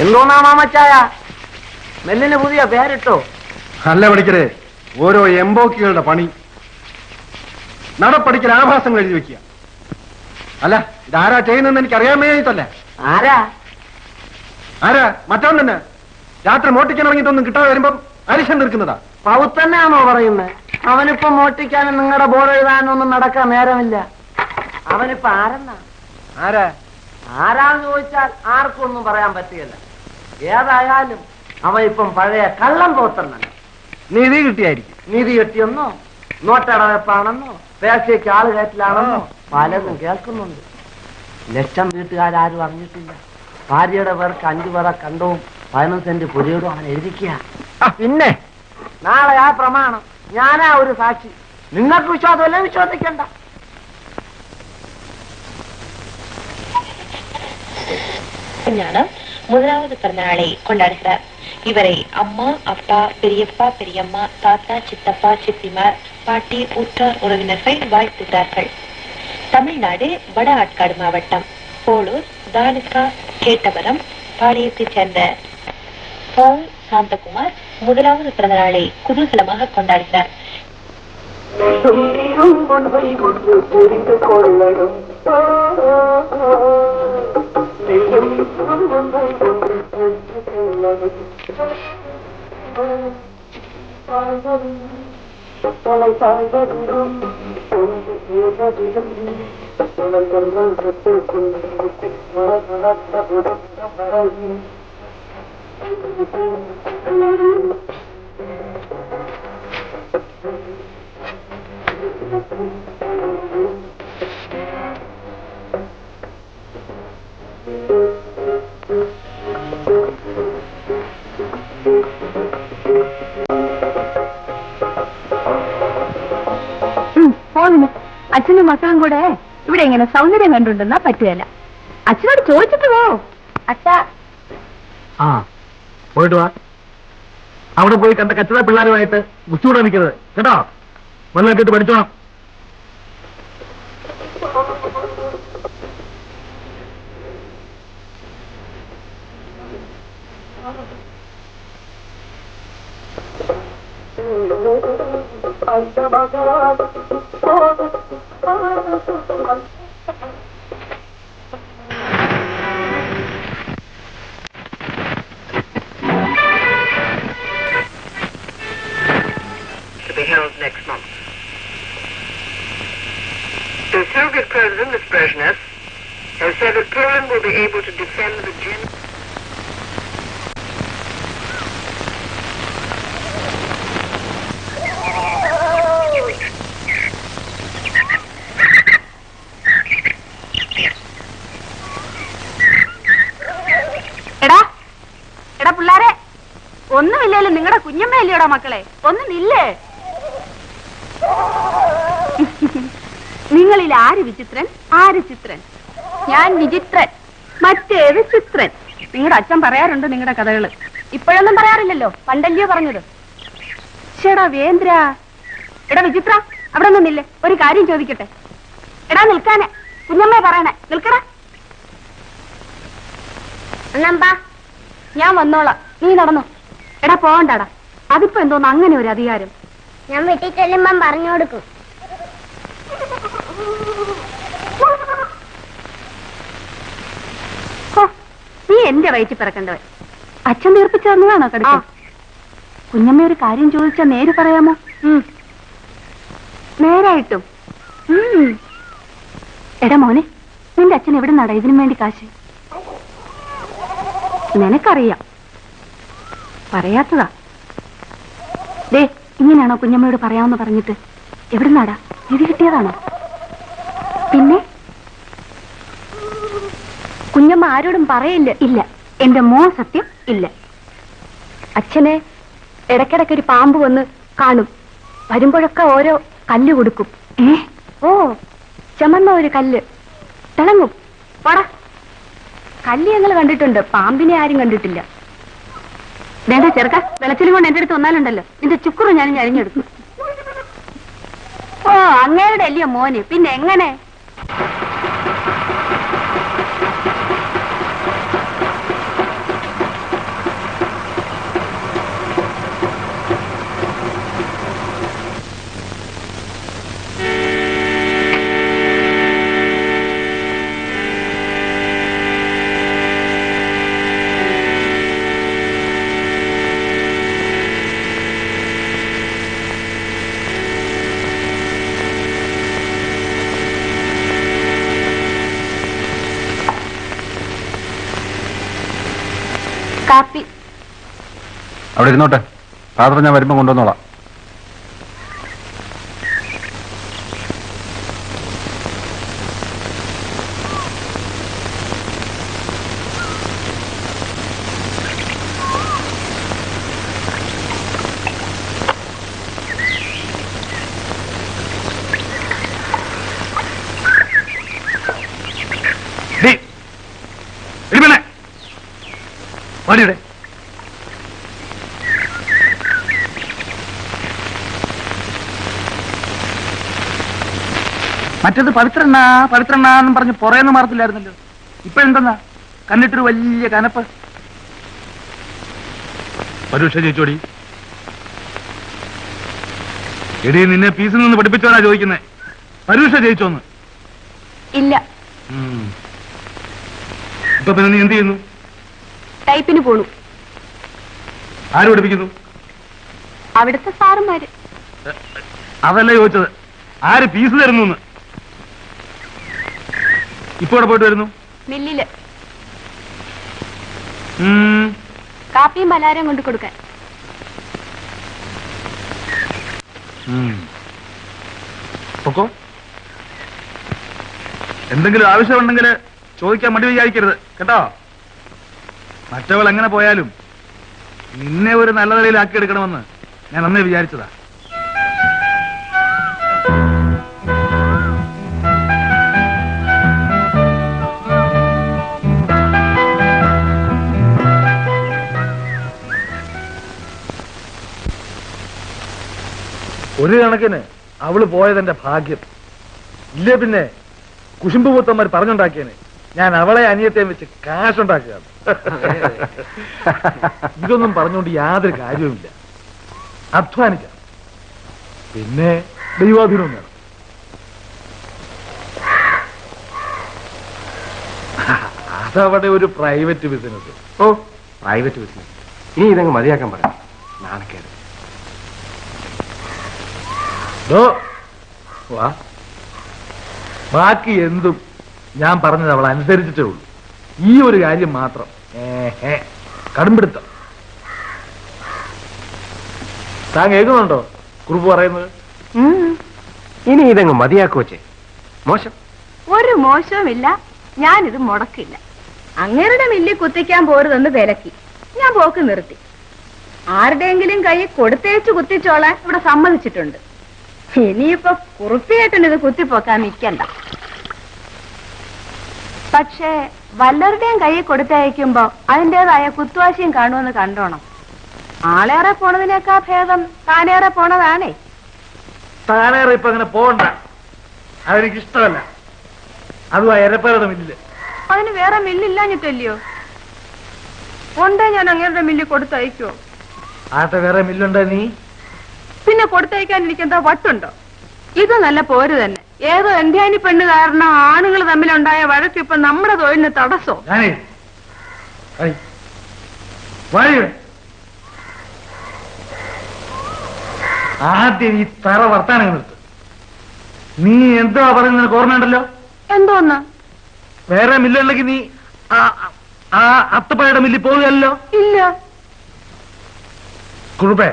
എന്തോന്നാ മാമച്ചായ നെല്ലിന് പുതിയ പേരിട്ടോ?
അല്ല പഠിക്കരെ, ഓരോ എംബോക്കികളുടെ പണി. നടപ്പടിക്കൽ ആഭാസങ്ങൾ എഴുതി വെക്കുക. അല്ല, ഇതാരാ ചെയ്യുന്നതെന്ന് എനിക്ക് അറിയാൻ വേണ്ടിയിട്ടല്ല.
ആരാ
മറ്റവൻ തന്നെ. രാത്രി മോട്ടിക്കാൻ ഇറങ്ങിയിട്ടൊന്നും കിട്ടാതെ വരുമ്പം അരിശം നിൽക്കുന്നതാ.
പൗത്തന്നെയാണോ പറയുന്നത്? അവനിപ്പോ മോട്ടിക്കാനും നിങ്ങളുടെ ബോർഡ് എഴുതാനും ഒന്നും നടക്കാൻ നേരമില്ല. അവനിപ്പോ ആരാന്ന് ചോദിച്ചാൽ ആർക്കും ഒന്നും പറയാൻ പറ്റുകയില്ല. ഏതായാലും അവൻ ഇപ്പം പഴയ കള്ളം പോത്തന്നെ.
നീതി കിട്ടിയായിരിക്കും.
നീതി കിട്ടിയെന്നോ, നോട്ടടവെപ്പാണെന്നോ, പേശയ്ക്ക് ആള് കയറ്റിലാണെന്നോ പലതും കേൾക്കുന്നുണ്ട്. ലക്ഷം വീട്ടുകാരും അറിഞ്ഞിട്ടില്ല. ഭാര്യയുടെ പേർക്ക് 5 പേരെ കണ്ടവും 15 സെന്റ് പുരയോടും അവൻ എഴുതിക്കുക. പിന്നെ നാളെ ആ പ്രമാണം ഞാനാ ഒരു സാക്ഷി. നിങ്ങൾക്ക് വിശ്വാസമല്ലേ? വിശ്വസിക്കണ്ട.
முதலாவது பிறந்தநாளை கொண்டாடுகிறார். இவரை அம்மா, அப்பா, பெரியப்பா, பெரியம்மா, தாத்தா, சித்தப்பா, சித்திமார், பாட்டி, உற்றார் உறவினர்கள் வாழ்த்துகிறார்கள். தமிழ்நாடு வட ஆட்காடு மாவட்டம் போலூர் தாலுகா கேட்டவரம் பாளையத்தைச் சேர்ந்த போல் சாந்தகுமார் முதலாவது பிறந்தநாளை குதூகலமாக கொண்டாடுகிறார்.
അച്ഛനും മക്കളും കൂടെ ഇവിടെ ഇങ്ങനെ സൗന്ദര്യം കണ്ടുണ്ടെന്നാ പറ്റുകയല്ല. അച്ഛനോട് ചോദിച്ചിട്ട് പോ. അച്ഛാ,
പോയിട്ട് വാ. അവിടെ പോയി കണ്ട കച്ചറ പിള്ളേരുമായിട്ട് ഉച്ചൂടെ നിൽക്കരുത് കേട്ടോ. വല്ല കേട്ട് പഠിച്ചോണം.
To be held next month. The Soviet president, Ms. Brezhnev, has said that Poland will be able to defend the German...
എടാ പിള്ളാരെ, ഒന്നുമില്ലല്ലോ. നിങ്ങളുടെ കുഞ്ഞമ്മയല്ലോടാ മക്കളെ, ഒന്നും ഇല്ലേ? നിങ്ങളിൽ ആര് വിചിത്രൻ, ആര് ചിത്രൻ?
ഞാൻ വിചിത്രൻ,
മറ്റേത് ചിത്രൻ? നിങ്ങളുടെ അച്ഛൻ പറയാറുണ്ട് നിങ്ങളുടെ കഥകള്.
ഇപ്പോഴൊന്നും പറയാറില്ലല്ലോ, പണ്ടല്ലയോ പറഞ്ഞത്.
ചേടാ വേന്ദ്ര, എടാ വിചിത്ര, അവിടെ നിന്നില്ലേ? ഒരു കാര്യം ചോദിക്കട്ടെ. എടാ നിൽക്കാനെ, കുഞ്ഞമ്മയെ പറയണേ, നിൽക്കടാ.
അണ്ണാ, ഞാൻ വന്നോളാം, നീ നടന്നോ.
എടാ പോകണ്ടാടാ, അതിപ്പോ എന്തോന്ന് അങ്ങനെ ഒരു അധികാരം?
ഞാൻ വീട്ടിൽ ചെല്ലുമ്പം പറഞ്ഞു കൊടുക്കും.
നീ എന്റെ വയറ്റിൽ പിറക്കണ്ടവൻ. അച്ഛൻ തീർപ്പിച്ചു തന്നതാണോ കടുക്ക? കുഞ്ഞമ്മ ഒരു കാര്യം ചോദിച്ചാ നേര് പറയാമോ? നേരായിട്ടും. എടാ മോനെ, നിന്റെ അച്ഛൻ എവിടെ നടാ ഇതിനു വേണ്ടി കാശ്? നിനക്കറിയാം, പറയാത്തതാ. ദേ, ഇങ്ങനെയാണോ കുഞ്ഞമ്മയോട് പറയാമെന്ന് പറഞ്ഞിട്ട്? എവിടെ നടാ? ഇത് കിട്ടിയതാണോ? പിന്നെ
കുഞ്ഞമ്മ ആരോടും പറയില്ല.
ഇല്ല, എന്റെ മോൻ സത്യം ഇല്ല.
അച്ഛനെ ഇടയ്ക്കിടയ്ക്കൊരു പാമ്പ് വന്ന് കാണും. വരുമ്പോഴൊക്കെ ഓരോ കല്ല് കൊടുക്കും. ഓ, ചുമന്ന ഒരു കല്ല് തിളങ്ങും. പോടാ. കല്ല് ഞങ്ങൾ കണ്ടിട്ടുണ്ട്, പാമ്പിനെ ആരും കണ്ടിട്ടില്ല.
വേണ്ട ചെറുക്ക, വെളച്ചിലും കൊണ്ട് എന്റെ അടുത്ത് വന്നാലുണ്ടല്ലോ, നിന്റെ ചുക്കുറു ഞാനും അരിഞ്ഞെടുക്കും.
ഓ, അങ്ങേരുടെ അല്ലയോ മോന്, പിന്നെ എങ്ങനെ? കാപ്പി.
അവിടെ ഇരുന്നോട്ടെ, പാത്രം ഞാൻ വരുമ്പോ കൊണ്ടുവന്നോളാം.
വാടിയുടെ മറ്റത് പവിത്രണ്ണാന്നും പറഞ്ഞ് പുറയെന്ന് മാറത്തില്ലായിരുന്നല്ലോ. ഇപ്പഴെന്തെന്നാ കണ്ടിട്ടൊരു വലിയ കനപ്പ്.
പരീക്ഷ ജയിച്ചോടി. എടി, നിന്നെ പീസിൽ നിന്ന് പഠിപ്പിച്ചോനാ ചോദിക്കുന്നേ. പരീക്ഷ ജയിച്ചോന്ന്?
ഇല്ല.
ഇപ്പൊ പിന്നെ നീ എന്ത് ചെയ്യുന്നു?
ടൈപ്പിന് പോണു.
ആര് പഠിപ്പിക്കുന്നു?
അവിടുത്തെ സാറുമാര്.
അതല്ല ചോദിച്ചത്, ആര് ഫീസ് തരുന്നു? ഇപ്പൊ ഇവിടെ പോയിട്ട് വരുന്നു?
മില്ലില് കാപ്പിയും പലഹാരം കൊണ്ട് കൊടുക്കാൻ.
പൊക്കോ. എന്തെങ്കിലും ആവശ്യമുണ്ടെങ്കിൽ ചോദിക്കാൻ മടി വിചാരിക്കരുത് കേട്ടോ. മറ്റവൾ എങ്ങനെ പോയാലും നിന്നെ ഒരു നല്ല നിലയിലാക്കി എടുക്കണമെന്ന് ഞാൻ അന്നേ വിചാരിച്ചതാ.
ഒരു കണക്കിന് അവള് പോയതെന്റെ ഭാഗ്യം. ഇല്ലേ പിന്നെ കുശുമ്പ് പൂത്തന്മാർ പറഞ്ഞുണ്ടാക്കിയനെ ഞാൻ അവളെ അനിയത്തെയും വെച്ച് കാശുണ്ടാക്കുകയാണ്. ഇതൊന്നും പറഞ്ഞുകൊണ്ട് യാതൊരു കാര്യവുമില്ല. അധ്വാനിക്കാം, പിന്നെ ദൈവാധീനവും വേണം. അതവിടെ ഒരു പ്രൈവറ്റ് ബിസിനസ്.
ഓ, പ്രൈവറ്റ് ബിസിനസ്. ഇനി ഇതങ്ങ് മതിയാക്കാൻ പറയാം. നാണക്കേട്.
വാ, ബാക്കി എന്തും ഞാൻ പറഞ്ഞത് അവൾ അനുസരിച്ചിട്ടേ ഉള്ളൂ. ഈ ഒരു കാര്യം മാത്രം കടുംപിടുത്തം. താൻ കേൾക്കുന്നുണ്ടോ കുറിപ്പ് പറയുന്നത്?
ഇനി ഇതങ്ങ് മതിയാക്കുവച്ചേ. മോശം.
ഒരു മോശവുമില്ല. ഞാനിത് മുടക്കില്ല. അങ്ങേരുടെ മില്ലിൽ കുത്തിക്കാൻ പോരുതെന്ന് വിലക്കി. ഞാൻ പോക്ക് നിർത്തി. ആരുടെയെങ്കിലും കൈ കൊടുത്തേച്ച് കുത്തിച്ചോളാൻ ഇവിടെ സമ്മതിച്ചിട്ടുണ്ട്. ഇനിയിപ്പോ കുറുപ്പിയേട്ടന് ഇത് കുത്തിപ്പോക്കാൻ നിൽക്കണ്ട. പക്ഷേ വല്ലവരുടെയും കൈ കൊടുത്തയക്കുമ്പോ അതിൻ്റെതായ കുത്തുവാശിയും കാണുമെന്ന് കണ്ടോണം. ആളേറെ പോണതിനേക്കാ ഭേദം താനേറെ പോണതാണേ.
താനേറെ ഇപ്പൊ അങ്ങനെ പോകണ്ട, അതെനിക്ക് ഇഷ്ടമല്ല. അതും ആ എരപ്പേരുടെ മില്ല്.
അതിന് വേറെ മില്ലില്ലാഞ്ഞിട്ടല്ലയോ? ഉണ്ടേ ഞാൻ അങ്ങേരുടെ മില്ലിൽ കൊടുത്തയക്കുവോ?
ആട്ടെ, വേറെ മില്ലുണ്ടോ നീ?
പിന്നെ കൊടുത്തയക്കാൻ എനിക്കെന്താ വട്ടുണ്ടോ? ഇത് നല്ല പോര് തന്നെ. ഏതോ എന്ത്യാനി പെണ്ണ് കാരണം ആണുങ്ങൾ തമ്മിലുണ്ടായ വഴക്ക് ഇപ്പൊ നമ്മുടെ തൊഴിലിന് തടസ്സോ?
ആദ്യം ഈ തറ വർത്താനം നിർത്ത്. നീ എന്തോ പറയുന്നത് നിനക്ക് ഓർമ്മയുണ്ടല്ലോ?
എന്തോന്ന്?
വേറെ മില്ലുണ്ടെങ്കിൽ നീ ആ അത്തപ്പഴയുടെ മില്ലിൽ പോവുകയല്ലോ?
ഇല്ല.
കുറുപ്പേ,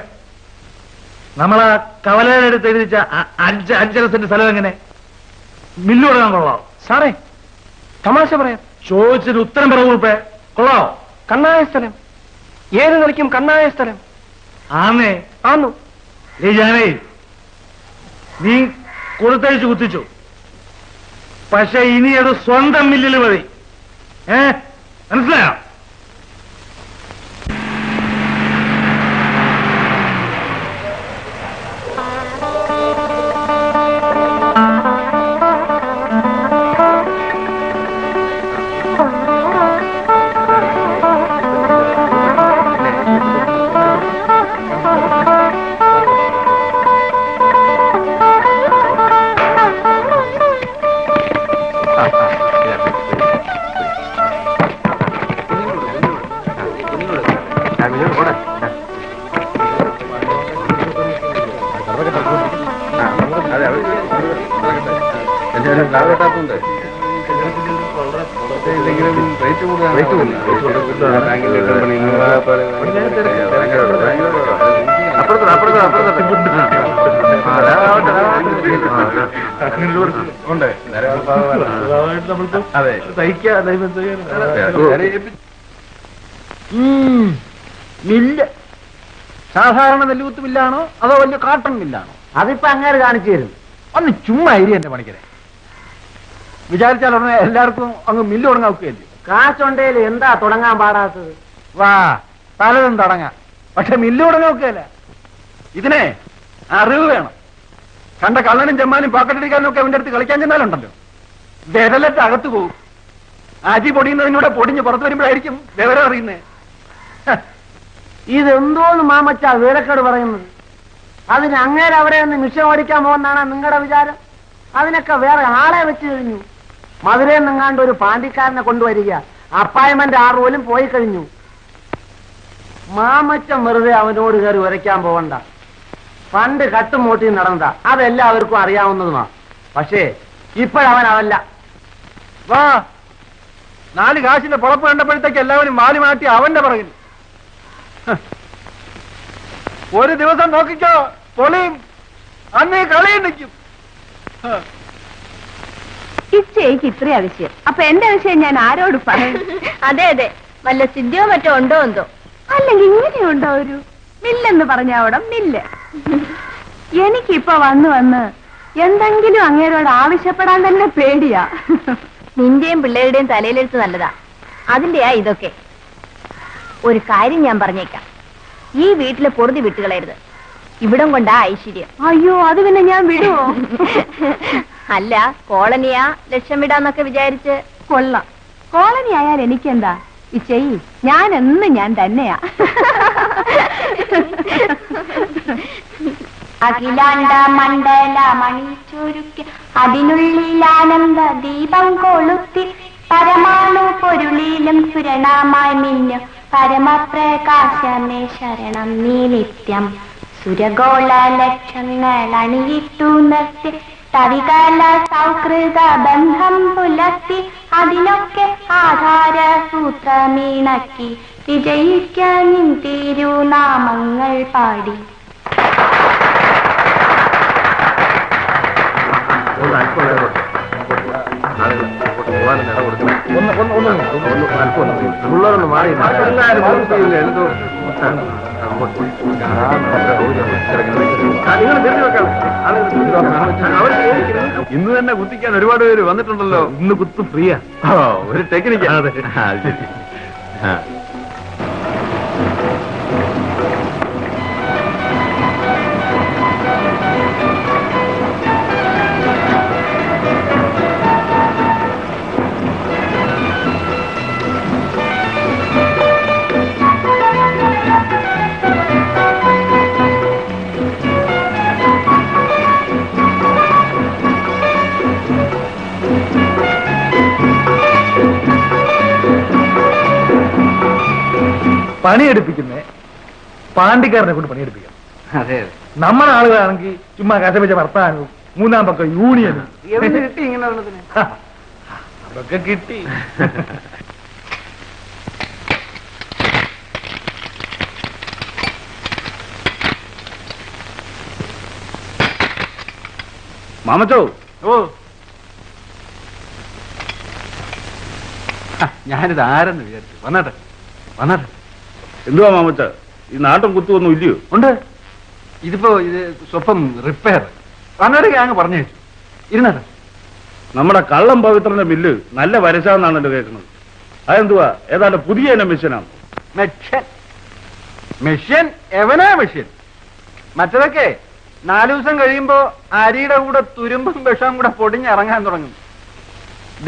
നമ്മളാ കവലയുടെ അടുത്ത് എഴുതിച്ച 5 സെന്റ് സ്ഥലം എങ്ങനെ മില്ല് കൊടുക്കാൻ കൊള്ളാം?
സാറേ, തമാശ പറയാം.
ചോദിച്ചൊരു ഉത്തരം പറ കുറുപ്പേ. കൊള്ളാവോ?
കണ്ണായ സ്ഥലം. ഏത് നിലയ്ക്കും കണ്ണായ സ്ഥലം.
ആന്നേ
ആന്നു.
ഏ ജാനേ, നീ കൊടുത്തയച്ച് കുത്തിച്ചു. പക്ഷെ ഇനി അത് സ്വന്തം മില്ലിൽ മതി. മനസ്സിലായോ?
എന്തെങ്കിലും
അതെ
മില്ല് സാധാരണ നെല്ലുകുത്ത് മില്ലാണോ അതോ വലിയ കാട്ടൺ മില്ലാണോ?
അതിപ്പോ അങ്ങനെ കാണിച്ചു തരും.
ഒന്ന് ചുമ്മാ ഇരി എന്റെ പണിക്കരെ. വിചാരിച്ചാൽ ഉടനെ എല്ലാവർക്കും അങ്ങ് മില്ല് തുടങ്ങാക്കുകയല്ലേ?
കാശുണ്ടേല് എന്താ തുടങ്ങാൻ പാടാത്തത്?
വാ പലതും തുടങ്ങാം, പക്ഷെ മില്ല് തുടങ്ങാക്കുകയല്ല. ഇതിനെ അറിവ് വേണം. കണ്ട കള്ളനും ചെമ്മാനും പാക്കറ്റടിക്കാനും ഒക്കെ അവന്റെ അടുത്ത് കളിക്കാൻ ചെന്നാലുണ്ടല്ലോ വിരലറ്റ് അകത്ത് പോകും. അരി പൊടിയുന്നതിനൂടെ പൊടിഞ്ഞ് പുറത്തു വരുമ്പോഴായിരിക്കും വിവരം അറിയുന്നേ.
ഇതെന്തോന്ന് മാമച്ച വീരക്കേട് പറയുന്നത്? അതിന് അങ്ങേരെ അവിടെ നിന്ന് മിഷൻ ഓടിക്കാൻ പോകുന്നതാണ് നിങ്ങളുടെ വിചാരം? അതിനൊക്കെ വേറെ ആളെ വെച്ച് കഴിഞ്ഞു. മധുരയിൽ നിങ്ങാണ്ട് ഒരു പാണ്ടിക്കാരനെ കൊണ്ടുവരിക, അപ്പായിന്റ്മെന്റ് 6 പോലും പോയി കഴിഞ്ഞു. മാമച്ചൻ വെറുതെ അവനോട് കയറി ഉരയ്ക്കാൻ പോകണ്ട. പണ്ട് കട്ടുമൂട്ടി നടന്നതാ, അതെല്ലാവർക്കും അറിയാവുന്നതുമാ. പക്ഷേ ഇപ്പോഴവൻ അവല്ല.
വാ 4 കാശിന്റെ പുറപ്പ് കണ്ടപ്പോഴത്തേക്ക് എല്ലാവരും മാറി മാറ്റി അവന്റെ പറയും. ഒരു ദിവസം നോക്കിക്കോ, പൊളിയും അന്നേ കളിയും നിൽക്കും.
ഇച്ചയ്ക്ക് ഇത്രയും ആവശ്യം, അപ്പൊ എന്റെ വിഷയം ഞാൻ ആരോട് പറയും? അതെ അതെ, വല്ല സിദ്ധിയോ മറ്റോ ഉണ്ടോ എന്തോ. അല്ലെങ്കിൽ ഇങ്ങനെയുണ്ടോ ഒരു മില്ലെന്ന് പറഞ്ഞ അവിടെ മില്ല്. എനിക്കിപ്പോ വന്ന് എന്തെങ്കിലും അങ്ങേരോട് ആവശ്യപ്പെടാൻ തന്നെ പേടിയാ. നിന്റെയും പിള്ളേരുടെയും തലയിലെടുത്ത് നല്ലതാ, അതിന്റെയാ ഇതൊക്കെ. ഒരു കാര്യം ഞാൻ പറഞ്ഞേക്കാം, ഈ വീട്ടിലെ പൊറുതി വിട്ടുകളയരുത്. ഇവിടം കൊണ്ടാ ഐശ്വര്യം. അയ്യോ, അത് പിന്നെ ഞാൻ വിടുവോ? അല്ല, കോളനിയാ ലക്ഷം വിടാന്നൊക്കെ വിചാരിച്ച്. കൊള്ളാം, കോളനി ആയാൽ എനിക്കെന്താ ഇച്ചയി, ഞാൻ എന്ന് ഞാൻ തന്നെയാ.
അഖിലാണ്ട മണ്ഡല മണി ചുരുക്കി അതിനുള്ളിൽ ആനന്ദ ദീപം കൊളുത്തി പരമാണു പൊരുളിലും സുരണമായി മിന്നു പരമപ്രകാശമേ ശരണം നീ നിത്യം. സുരഗോള ലക്ഷങ്ങൾ അണിയിട്ടു നിർത്തി തവികല സൗഹൃദ ബന്ധം പുലർത്തി അതിനൊക്കെ ആധാര സൂത്രമീണക്കി വിജയിക്കാൻ തിരുനാമങ്ങൾ പാടി.
ഇന്ന് തന്നെ കുത്തിക്കാൻ ഒരുപാട് പേര് വന്നിട്ടുണ്ടല്ലോ.
ഇന്ന് കുത്ത് ഫ്രീയാ.
ഒരു ടെക്നിക്ക്.
പണിയെടുപ്പിക്കുന്നേ പാണ്ടിക്കാരനെ കൊണ്ട് പണിയെടുപ്പിക്കാം.
അതെ
നമ്മുടെ ആളുകളാണെങ്കിൽ ചുമ്മാ കഥപിച്ച വർത്താനവും 3-ാം പക്കം യൂണിയനും
കിട്ടി ഇങ്ങനെ
അതൊക്കെ കിട്ടി.
മാമച്ചോ.
ഓ, ഞാനിത് ആരെന്ന് വിചാരിച്ചു. വന്നാട്ടെ വന്നാട്ടെ.
എന്തുവാ മാമച്ച, ഈ നാട്ടും കുത്തുവൊന്നും ഇല്ലയോ?
ഉണ്ട്. ഇതിപ്പോ ഇത് സ്വപ്പം റിപ്പയർ വന്നൊരു ഗ്യാങ് പറഞ്ഞു വെച്ചു. ഇരുന്നാട്ടെ.
നമ്മുടെ കള്ളം പവിത്രന്റെ മില്ല് നല്ല വരച്ചാന്നാണല്ലോ കേൾക്കുന്നത്. അതെന്തുവാ, ഏതാണ്ട് പുതിയ ഇനം മെഷീനാണ്?
മെഷ്യൻ മെഷ്യൻ എവനാ മെഷ്യൻ? മറ്റതൊക്കെ 4 ദിവസം കഴിയുമ്പോ അരിയുടെ കൂടെ തുരുമ്പും വിഷവും കൂടെ പൊടിഞ്ഞിറങ്ങാൻ തുടങ്ങും.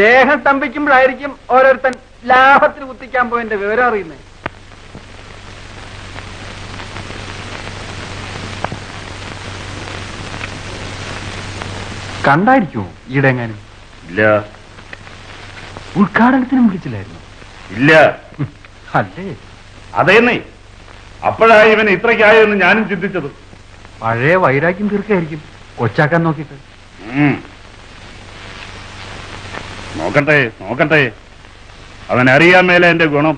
ദേഹം സ്തംഭിക്കുമ്പോഴായിരിക്കും ഓരോരുത്തൻ ലാഭത്തിന് കുത്തിക്കാൻ പോയതിന്റെ വിവരം അറിയുന്നത്. കണ്ടായിരിക്കുമോ ഈടെ എങ്ങാനും?
ഇല്ല.
ഉദ്ഘാടനത്തിനും വിളിച്ചില്ലായിരുന്നു?
ഇല്ല.
അല്ലേ?
അതേന്നേ, അപ്പോഴായി ഇവൻ ഇത്രയ്ക്കായോ എന്ന് ഞാനും ചിന്തിച്ചത്.
പഴയ വൈരാഗ്യം തീർക്കായിരിക്കും കൊച്ചാക്കാൻ നോക്കിയിട്ട്.
നോക്കട്ടെ നോക്കട്ടെ. അവനറിയാൻ മേലെ എന്റെ ഗുണം.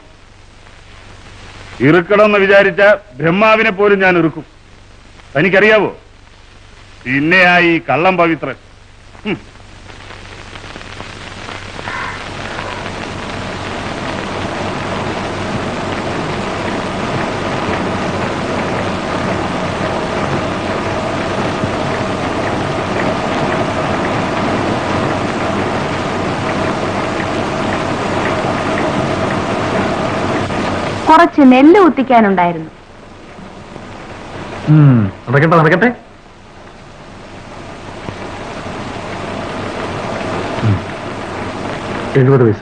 ഇറുക്കണമെന്ന് വിചാരിച്ച ബ്രഹ്മാവിനെ പോലും ഞാൻ ഇറുക്കും. തനിക്കറിയാവോ? പിന്നെയാ ഈ കള്ളം പവിത്രൻ.
കുറച്ച് നെല്ല് കുത്തിക്കാനുണ്ടായിരുന്നു.
നടക്കട്ടെ 70 പൈസ.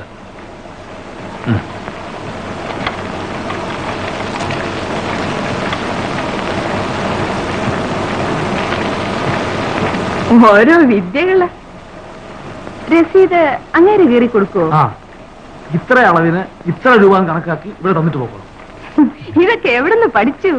ഓരോ വിദ്യകള്. രസീത് അങ്ങേര് കീറി കൊടുക്കുവോ?
ഇത്ര അളവിന് ഇത്ര രൂപ കണക്കാക്കി ഇവിടെ തന്നിട്ട് പോകണം.
ഇതൊക്കെ എവിടുന്ന് പഠിച്ചു?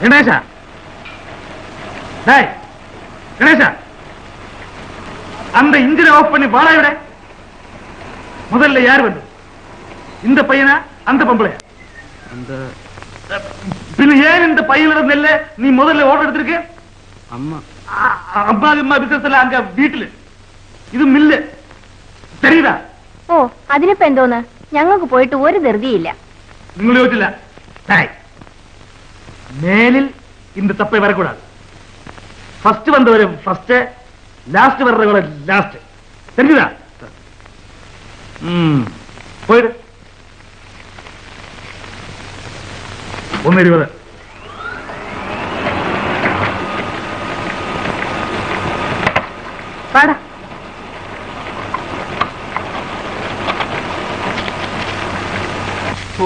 ഗണേശ, ഗണേശ, அந்த இன்ஜினை ஆஃப் பண்ணி வாடா விட. முதல்ல யார் வந்து? இந்த பையனா அந்த பொம்பளையா? பின்ன ஏன் இந்த பையில இருந்தல்ல நீ முதல்ல ஓர்டர் எடுத்திருக்க?
അമ്മ
அம்மா பிசினஸ்ல அங்க வீட்டுல ഇത് മില്ല് தெரியுதா?
ഓ അതിനിപ്പോ എന്തോന്ന്, ഞങ്ങൾക്ക് പോയിട്ട് ഒരു ധൃതിയില്ല.
നിങ്ങൾ യോജിച്ചില്ല. മേലിൽ இந்த தப்பை வரக்கூடாது. ஃபர்ஸ்ட் வந்தவரை ஃபர்ஸ்ட், லாஸ்ட் வர்றவரை லாஸ்ட். தெரியுதா? போயிடு. 1:20.
പാടാ.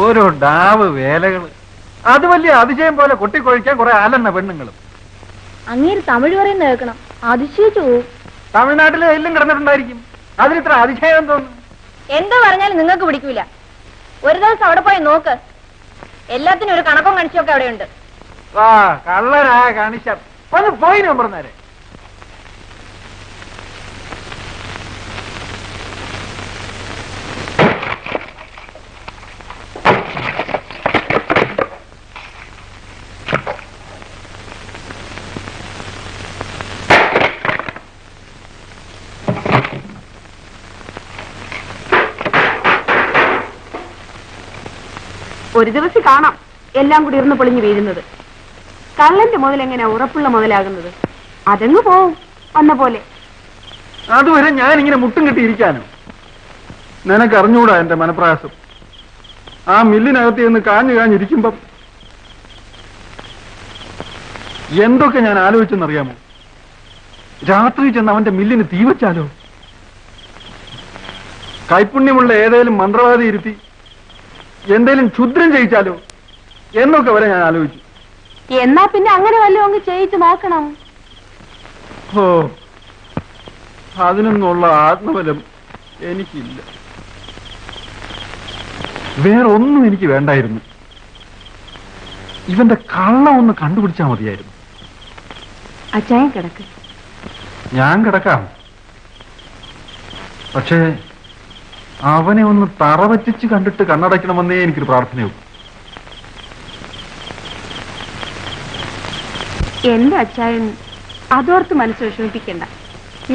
ഓരോ ഡാവ് വേലകള്. അത് വലിയ അതിശയം പോലെ കൊട്ടിക്കൊഴിക്കാൻ കുറെ ആലെണ്ണ പെണ്ണുങ്ങളും.
അങ്ങേര് തമിഴ് പറയുന്ന കേൾക്കണം, അതിശയിച്ചു പോവും.
തമിഴ്നാട്ടിലെ എല്ലാം കിടന്നിട്ടുണ്ടായിരിക്കും. അതിനിത്ര അതിശയം തോന്നുന്നു.
എന്താ പറഞ്ഞാലും നിങ്ങൾക്ക് പിടിക്കൂല. ഒരു ദിവസം അവിടെ പോയി നോക്ക്, എല്ലാത്തിനും ഒരു കണക്കും കണിച്ചൊക്കെ അവിടെയുണ്ട്.
വാ കള്ളനാ കാണിച്ച ഒന്ന് പോയി നമ്പർന്നേരെ.
ഒരു ദിവസം കാണാം എല്ലാം കൂടി ഇരുന്ന് പൊളിഞ്ഞു വീഴുന്നത്. കള്ളന്റെ മുതൽ എങ്ങനെ ഉറപ്പുള്ള മുതലാകുന്നത്? അതങ്ങ് പോവും വന്ന പോലെ.
അതുവരെ ഞാൻ ഇങ്ങനെ മുട്ടും കെട്ടിയിരിക്കാനോ? നിനക്ക് അറിഞ്ഞൂടാ എന്റെ മനപ്രയാസം. ആ മില്ലിനകത്ത് നിന്ന് കാഞ്ഞിരിക്കുമ്പം എന്തൊക്കെ ഞാൻ ആലോചിച്ചെന്നറിയാമോ? രാത്രി ചെന്ന് അവന്റെ മില്ലിന് തീ വെച്ചാലോ? കൈപുണ്യമുള്ള ഏതേലും മന്ത്രവാദി ഇരുത്തി എന്തേലും ക്ഷുദ്രം ചെയ്യിച്ചാലോ എന്നൊക്കെ വരെ ഞാൻ ആലോചിച്ചു.
എന്നാ പിന്നെ അങ്ങനെ വല്ലതും അങ്ങ് ചെയ്യിച്ചു നോക്കണം.
ഓ അതിനൊന്നുള്ള ആത്മബലം എനിക്കില്ല. വേറൊന്നും എനിക്ക് വേണ്ടായിരുന്നു. ഇവന്റെ കള്ളം ഒന്ന് കണ്ടുപിടിച്ചാൽ മതിയായിരുന്നു.
അച്ചായൻ കിടക്ക്.
ഞാൻ കിടക്കാം. പക്ഷേ അവനെ ഒന്ന് തറവറ്റിച്ച് കണ്ടിട്ട് കണ്ണടയ്ക്കണമെന്നേ എനിക്കൊരു പ്രാർത്ഥനയുള്ളൂ.
എന്റെ അച്ചായൻ അതോർത്ത് മനസ്സ് വിഷമിപ്പിക്കണ്ട.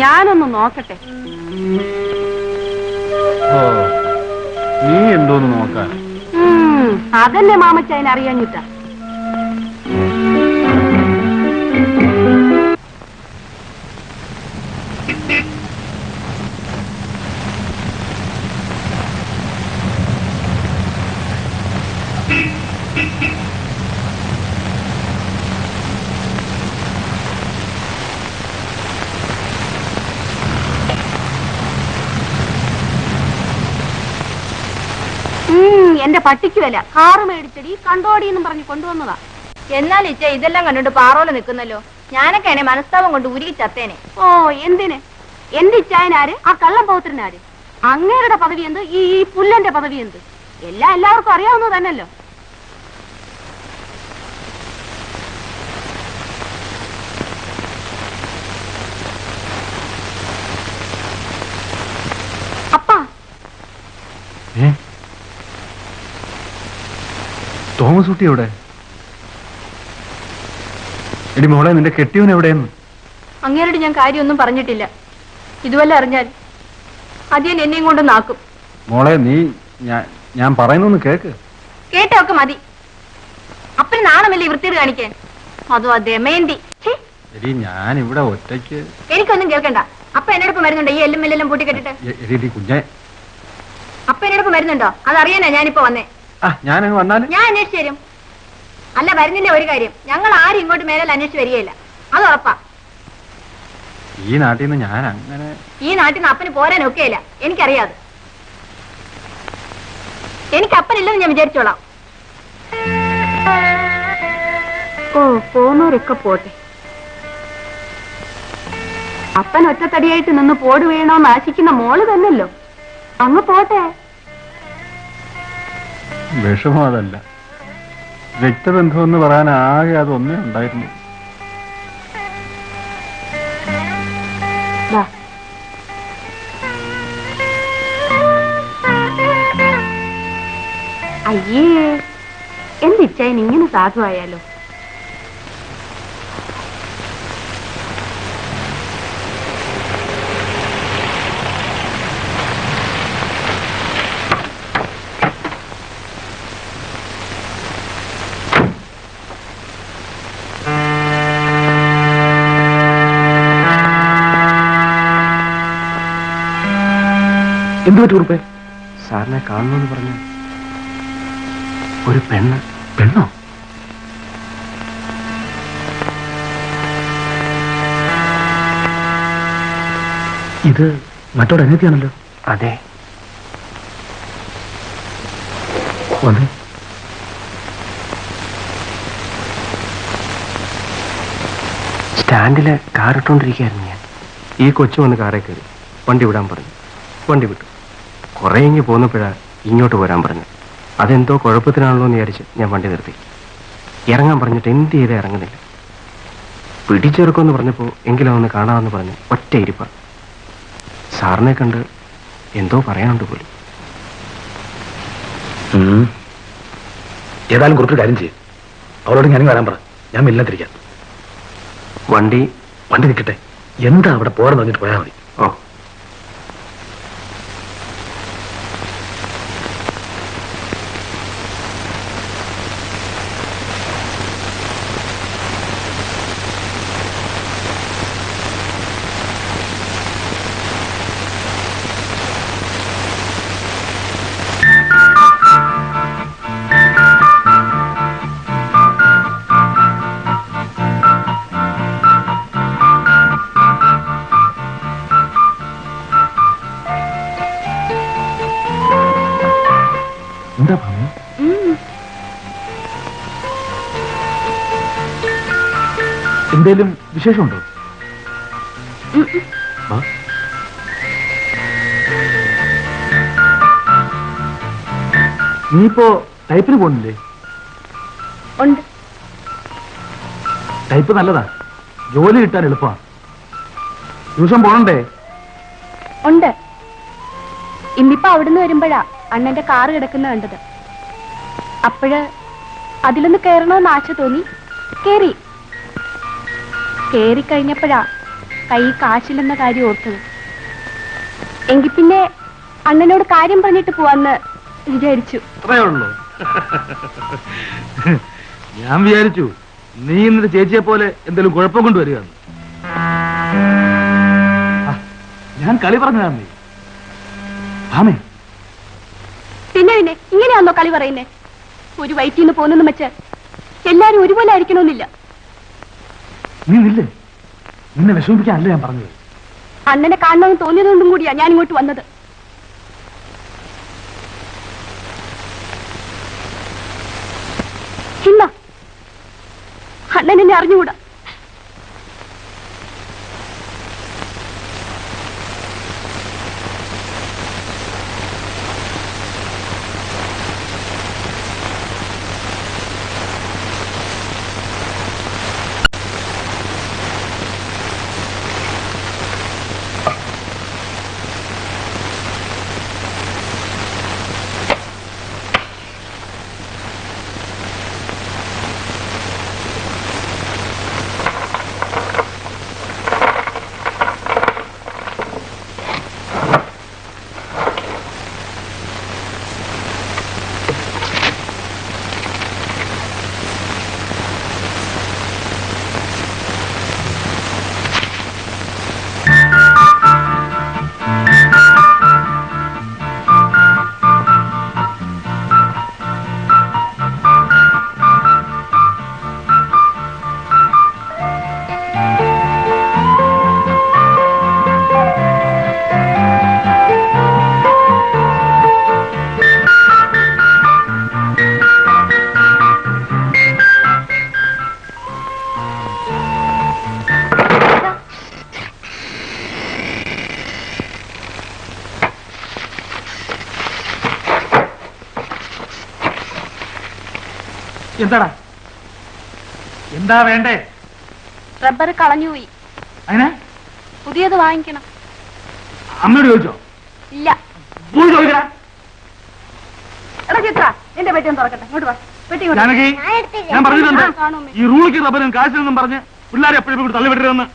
ഞാനൊന്ന് നോക്കട്ടെ.
ഓ നീ എന്തോന്ന് നോക്കാൻ?
അതല്ലേ മാമച്ചായൻ അറിയാഞ്ഞിട്ടാ. എന്റെ പട്ടിക്ക് വില കാറ് മേടിച്ചടി കണ്ടോടി എന്നും പറഞ്ഞു കൊണ്ടുവന്നതാ.
എന്നാൽ ഇച്ച ഇതെല്ലാം കണ്ടിട്ട് പാറോലെ നിൽക്കുന്നല്ലോ. ഞാനൊക്കെ എന്നെ മനസ്താപം കൊണ്ട് ഉരുകി ചത്തേനെ.
ഓ എന്തിന്? എന്റെ ഇച്ചായനാര്? ആ കള്ളം പൗത്രനാര്? അങ്ങേരുടെ പദവി എന്ത്? ഈ പുല്ലന്റെ പദവി എന്ത്? എല്ലാം എല്ലാവർക്കും അറിയാവുന്നത് തന്നെയല്ലോ. അപ്പാ,
തോമസ് കുട്ടി എവിടെ? എടി മോളെ, നിന്റെ കെട്ടിയവൻ എവിടെയെന്ന്?
അങ്ങേരോട് ഞാൻ കാര്യമൊന്നും പറഞ്ഞിട്ടില്ല. ഇതുവല്ല അറിഞ്ഞാൽ അധികം എന്നെയും കൊണ്ട് നാക്കും.
മോളെ, നീ ഞാൻ പറയുന്നൊന്ന് കേക്ക്.
കേട്ടൊക്കെ മതി. അപ്പൻ നാണമല്ലേ വൃത്തിയിൽ കാണിക്കാൻ? അതോ ദമയന്തി.
എടി, ഞാൻ ഇവിടെ ഒറ്റയ്ക്ക്.
എനിക്കൊന്നും കേൾക്കണ്ട. അപ്പ എന്നോടൊപ്പം വരുന്നുണ്ടോ ഈ എല്ലും മെല്ലെല്ലാം പൂട്ടിക്കെട്ടിട്ട്?
എടി കുഞ്ഞെ,
അപ്പ എന്നോടൊപ്പം വരുന്നുണ്ടോ? അതറിയാനാ ഞാനിപ്പോ വന്നേ.
ഞാനങ്ങ് വന്നാല്
ഞാൻ അന്വേഷിച്ചു തരും. അല്ല, വരുന്നില്ല ഒരു കാര്യം, ഞങ്ങൾ ആരും ഇങ്ങോട്ട് മേലെ അന്വേഷിച്ച് വരികയില്ല. അത് ഉറപ്പാ.
ഈ നാട്ടിൽ നിന്ന് ഞാൻ അങ്ങനെ
ഈ നാട്ടിൽ നിന്ന് അപ്പന് പോരാൻ ഒക്കെയില്ല, എനിക്കറിയാതെ. എനിക്ക് അപ്പനില്ലെന്ന് ഞാൻ വിചാരിച്ചോളാം. ഓ, പോന്നവരൊക്കെ പോട്ടെ. അപ്പൻ ഒറ്റത്തടിയായിട്ട് നിന്ന് പോട് വീണോന്ന് ആശിക്കുന്ന മോള് തന്നല്ലോ. അങ്ങ് പോട്ടെ.
വിഷമം അതല്ല, രക്തബന്ധം എന്ന് പറയാൻ ആകെ അതൊന്നേ ഉണ്ടായിരുന്നു.
അയ്യേ, എന്തിച്ചായൻ ഇങ്ങനെ സാധുവായാലോ?
എന്തു പറ്റി കുറുപ്പേ?
സാറിനെ കാണണമെന്ന് പറഞ്ഞു. ഒരു പെണ്ണ്. പെണ്ണോ?
ഇത് മറ്റോട് അനിയത്തിയാണല്ലോ.
അതെ.
വന്നേ.
സ്റ്റാൻഡില് കാറിട്ടോണ്ടിരിക്കുകയായിരുന്നു ഞാൻ. ഈ കൊച്ചു വന്ന് കാറേ കയറി വണ്ടി വിടാൻ പറഞ്ഞു. വണ്ടി വിട്ടു. കുറെ ഇങ്ങി പോന്നപ്പോഴാ ഇങ്ങോട്ട് പോരാൻ പറഞ്ഞു. അതെന്തോ കുഴപ്പത്തിനാണല്ലോ എന്ന് വിചാരിച്ച് ഞാൻ വണ്ടി നിർത്തി. ഇറങ്ങാൻ പറഞ്ഞിട്ട് എന്ത് ചെയ്ത് ഇറങ്ങുന്നില്ല. പിടിച്ചെറുക്കുമെന്ന് പറഞ്ഞപ്പോ എങ്കിലും ഒന്ന് കാണാമെന്ന് പറഞ്ഞ് ഒറ്റ ഇരിപ്പ. സാറിനെ കണ്ട് എന്തോ പറയാനുണ്ട് പോലും.
ഏതായാലും കുറച്ച് കാര്യം ചെയ്യും. അവരോട് ഞാനും വരാൻ പറ. ഞാൻ മില്ലാതിരിക്കാം.
വണ്ടി
നിൽക്കട്ടെ. എന്താ അവിടെ പോരെന്ന് പറഞ്ഞിട്ട് പോയാൽ മതി.
ഓ.
എന്താ ഭാമി? എന്തേലും വിശേഷമുണ്ടോ? നീയിപ്പോ ടൈപ്പിന് പോകുന്നില്ലേ?
ഉണ്ട്.
ടൈപ്പ് നല്ലതാ, ജോലി കിട്ടാൻ എളുപ്പമാണ്. ദിവസം പോണണ്ടേ?
ഉണ്ട്. ഇന്നിപ്പോ അവിടുന്ന് വരുമ്പോഴാ അണ്ണന്റെ കാറ് കിടക്കുന്ന കണ്ടത്. അപ്പോഴ് അതിലൊന്ന് കയറണമെന്ന് ആശ തോന്നി. കേറി കഴിഞ്ഞപ്പോഴാ കൈ കാശില്ലെന്ന കാര്യം ഓർത്തത്. എങ്കിൽ പിന്നെ അണ്ണനോട് കാര്യം പറഞ്ഞിട്ട് പോവാന്ന് വിചാരിച്ചു.
അത്രയുള്ളൂ. ഞാൻ വിചാരിച്ചു നീ ഇന്നത്തെ ചേച്ചിയെ പോലെ എന്തെങ്കിലും കുഴപ്പം കൊണ്ടുവരികയാണ്. ഞാൻ കളി പറഞ്ഞതാണ് നീ. ആമേ,
പിന്നെ ഇങ്ങനെയാണോ കളി പറയുന്നേ? ഒരു വയറ്റിൽ നിന്ന് പോന്നെന്ന് വെച്ച് എല്ലാരും ഒരുപോലെ ആയിരിക്കണമെന്നില്ല.
നീ നില്ലേ, നിന്നെ വിഷമിപ്പിക്കാനല്ല ഞാൻ പറഞ്ഞത്.
അണ്ണനെ കാണണമെന്ന് തോന്നിയതുകൊണ്ടും കൂടിയാ ഞാൻ ഇങ്ങോട്ട് വന്നത്. ഇല്ല, അണ്ണൻ എന്നെ അറിഞ്ഞുകൂടാ.
എന്താടാ എന്താ വേണ്ടേ?
റബ്ബർ കളഞ്ഞുപോയി,
അതിനെ
പുതിയത് വാങ്ങിക്കണം.
അമ്മയോട് ചോദിച്ചോ?
ഇല്ല.
പോയി ചോദിക്കടാ.
എടാ ചിത്ര, എന്റെ പെട്ടി ഒന്ന് തുറക്കട്ടെ. ഇങ്ങോട്ട് വാ, പെട്ടി ഇങ്ങോട്ട് വാ.
ജാനകി, ഞാൻ പറഞ്ഞിട്ടുണ്ട്
കാണുമേ.
ഈ റൂളിക്ക് റബ്ബറും കാശിനെന്നും പറഞ്ഞ് പിള്ളേരെ എപ്പോഴും കൂടി തള്ളിവിടരുതെന്ന്.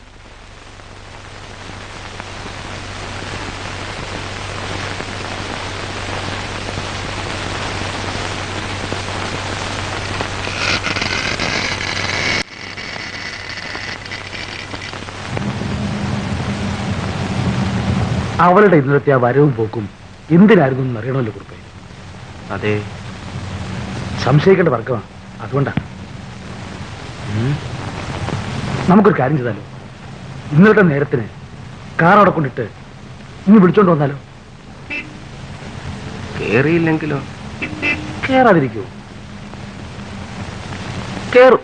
അവളുടെ ഇന്നത്തെ ആ വരവും പോക്കും എന്തിനായിരുന്നു എന്ന് അറിയണമല്ലോ കുറുപ്പേ.
അതെ,
സംശയിക്കേണ്ട വർഗമാണ്, അതുകൊണ്ടാണ്. നമുക്കൊരു കാര്യം ചെയ്താലോ, ഇന്നത്തെ നേരത്തിന് കാർ അവിടെ കൊണ്ടിട്ട് ഇനി വിളിച്ചോണ്ട് വന്നാലോ?
കേറിയില്ലെങ്കിലോ?
കേറാതിരിക്കുവോ? കേറും.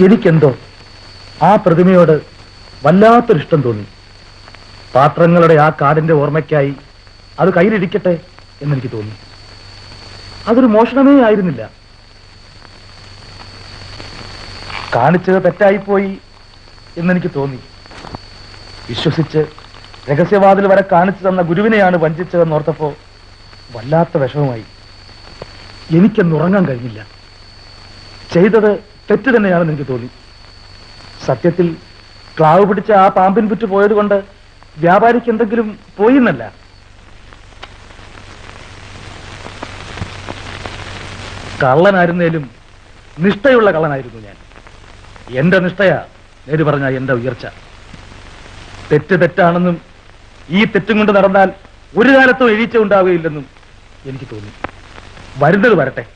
എനിക്കെന്തോ ആ പ്രതിമയോട് വല്ലാത്തൊരിഷ്ടം തോന്നി. പാത്രങ്ങളുടെ ആ കാടിന്റെ ഓർമ്മയ്ക്കായി അത് കയ്യിലിരിക്കട്ടെ എന്നെനിക്ക് തോന്നി. അതൊരു മോഷണമേ ആയിരുന്നില്ല. കാണിച്ചത് തെറ്റായിപ്പോയി എന്നെനിക്ക് തോന്നി. വിശ്വസിച്ച് രഹസ്യവാതിൽ വരെ കാണിച്ചു തന്ന ഗുരുവിനെയാണ് വഞ്ചിച്ചതെന്നോർത്തപ്പോ വല്ലാത്ത വിഷമമായി. എനിക്കൊന്ന് ഉറങ്ങാൻ കഴിഞ്ഞില്ല. ചെയ്തത് തെറ്റ് തന്നെയാണെന്ന് എനിക്ക് തോന്നി. സത്യത്തിൽ ക്ലാവ് പിടിച്ച ആ പാമ്പിൻ പുറ്റ് പോയത് കൊണ്ട് വ്യാപാരിക്ക് എന്തെങ്കിലും പോയിന്നല്ല. കള്ളനായിരുന്നേലും നിഷ്ഠയുള്ള കള്ളനായിരുന്നു ഞാൻ. എന്റെ നിഷ്ഠയാ നേര് പറഞ്ഞ എന്റെ ഉയർച്ച. തെറ്റ് തെറ്റാണെന്നും ഈ തെറ്റും കൊണ്ട് നടന്നാൽ ഒരു കാലത്തും എഴുച്ച ഉണ്ടാവുകയില്ലെന്നും എനിക്ക് തോന്നി. വരുന്നത് വരട്ടെ.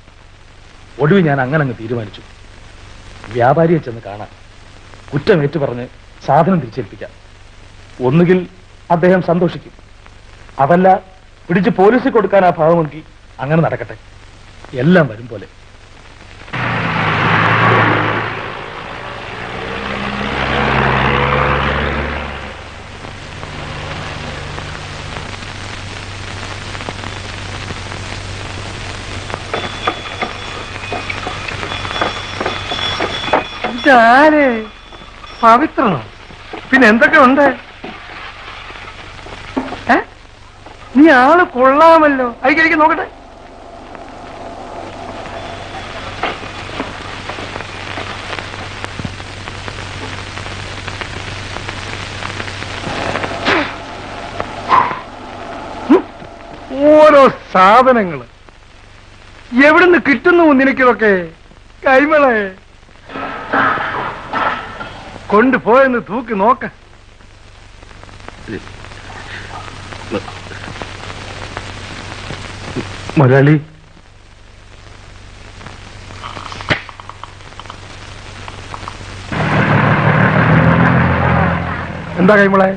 ഒടുവിൽ ഞാൻ അങ്ങനെ തീരുമാനിച്ചു. വ്യാപാരിയെ ചെന്ന് കാണാം, കുറ്റം ഏറ്റുപറഞ്ഞ് സാധനം തിരിച്ചേൽപ്പിക്കാം. ഒന്നുകിൽ അദ്ദേഹം സന്തോഷിക്കും, അതല്ല പിടിച്ച് പോലീസിൽ കൊടുക്കാൻ ആ ഭാവമെങ്കിൽ അങ്ങനെ നടക്കട്ടെ. എല്ലാം വരും പോലെ.
ഇതാരേ? പവിത്രനോ? പിന്നെ എന്തൊക്കെ ഉണ്ട്? നീ ആള് കൊള്ളാമല്ലോ. അയക്ക് നോക്കട്ടെ. ഓരോ സാധനങ്ങള് എവിടുന്ന് കിട്ടുന്നു നിനക്കിതൊക്കെ? കൈമളെ കൊണ്ടുപോയെന്ന് തൂക്കി നോക്ക.
മുതലാളി,
എന്താ കൈമളെ?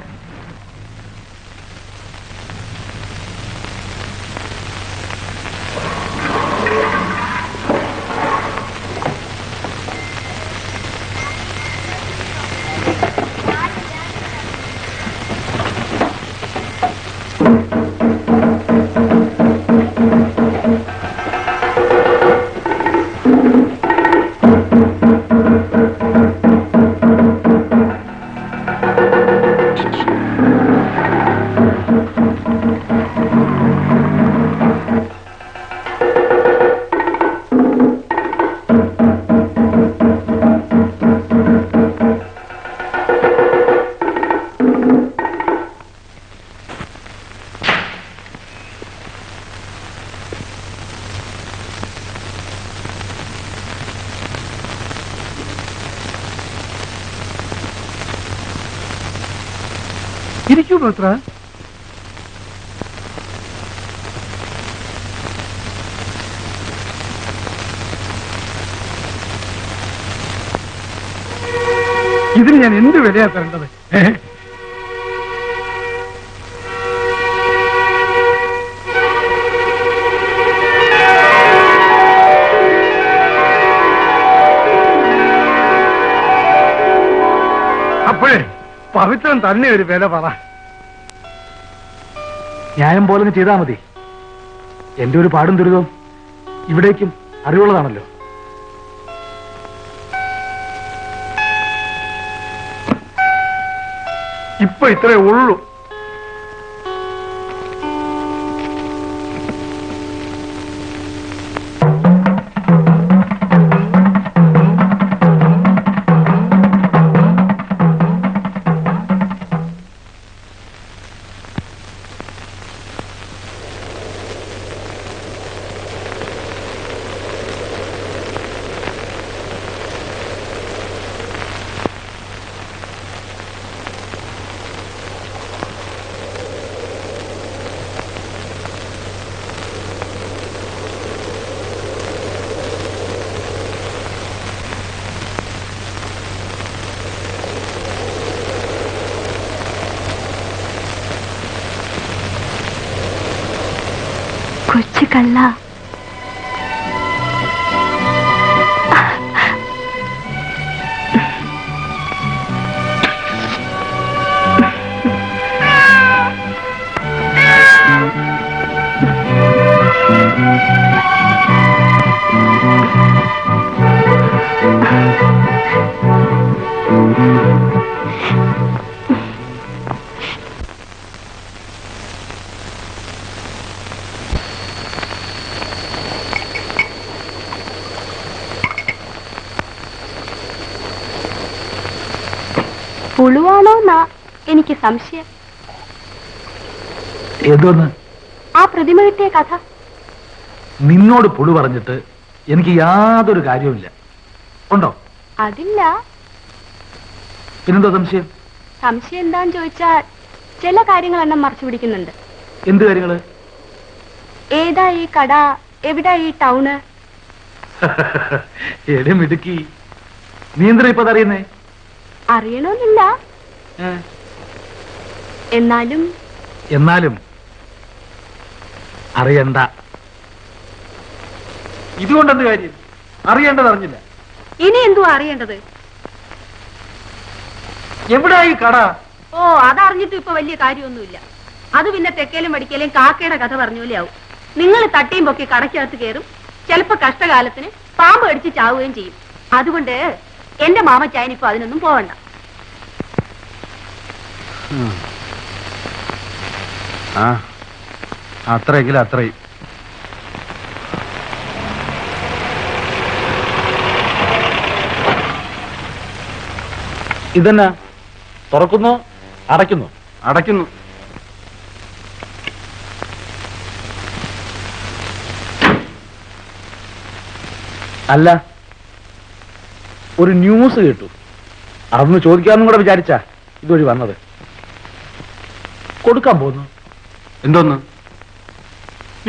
ഇരിക്കൂ പവിത്ര. ഇതിന് ഞാൻ എന്ത് വിലയാ തരേണ്ടത്? അപ്പോഴേ പവിത്രൻ തന്നെ ഒരു വില പറ.
ന്യായം പോലെ ചെയ്താ മതി. എന്റെ ഒരു പാടും ദുരിതവും ഇവിടേക്കും അറിവുള്ളതാണല്ലോ.
ഇപ്പൊ ഇത്രേ ഉള്ളൂ.
കൊച്ചു കള്ള, പുളുവാണോന്നാ എനിക്ക് സംശയം.
ഏതോന്ന്?
ആ പ്രതിമ കിട്ടിയ കഥ.
നിന്നോട് പുളു പറഞ്ഞിട്ട് എനിക്ക് യാതൊരു കാര്യവുമില്ല. ഉണ്ടോ?
അതില്ല.
പിന്നെന്തോ സംശയം?
സംശയം എന്താന്ന് ചോദിച്ചാൽ ചില കാര്യങ്ങൾ എന്നെ മറച്ചു പിടിക്കുന്നുണ്ട്.
എന്ത് കാര്യങ്ങള്?
ഏതാ ഈ കട, എവിടാ ഈ ടൗണ്?
എടെ മിടുക്കി, നീ എന്തിനാ ഇപ്പൊ അതറിയുന്നേ?
അറിയണമെന്നില്ല, എന്നാലും
എന്നാലും അറിയണ്ട.
ഇതുകൊണ്ടെന്ത് കാര്യം? അറിയേണ്ടത് അറിഞ്ഞില്ല.
ഇനി എന്തുവാ അറിയേണ്ടത്?
എവിടാ ഈ കട?
ഓ, അതറിഞ്ഞിട്ട് ഇപ്പൊ വലിയ കാര്യമൊന്നുമില്ല. അത് പിന്നെ തെക്കേലും വടിക്കലും കാക്കയുടെ കഥ പറഞ്ഞ പോലെയാവും. നിങ്ങൾ തട്ടിയും പൊക്കി കടയ്ക്കകത്ത് കയറും, ചിലപ്പോ കഷ്ടകാലത്തിന് പാമ്പ് കടിച്ച് ചാവുകയും ചെയ്യും. അതുകൊണ്ട് എന്റെ മാമച്ചായനിപ്പോ അതിനൊന്നും പോവണ്ട.
ആ, അത്രയെങ്കിലും അത്രയും.
ഇതെന്നാ തുറക്കുന്നു അടയ്ക്കുന്നു?
അടയ്ക്കുന്നു.
അല്ല, ഒരു ന്യൂസ് കേട്ടു. അതൊന്ന് ചോദിക്കാമെന്നും കൂടെ വിചാരിച്ചാ ഇതുവഴി വന്നത്. കൊടുക്കാൻ പോകുന്നു.
എന്തോന്ന്?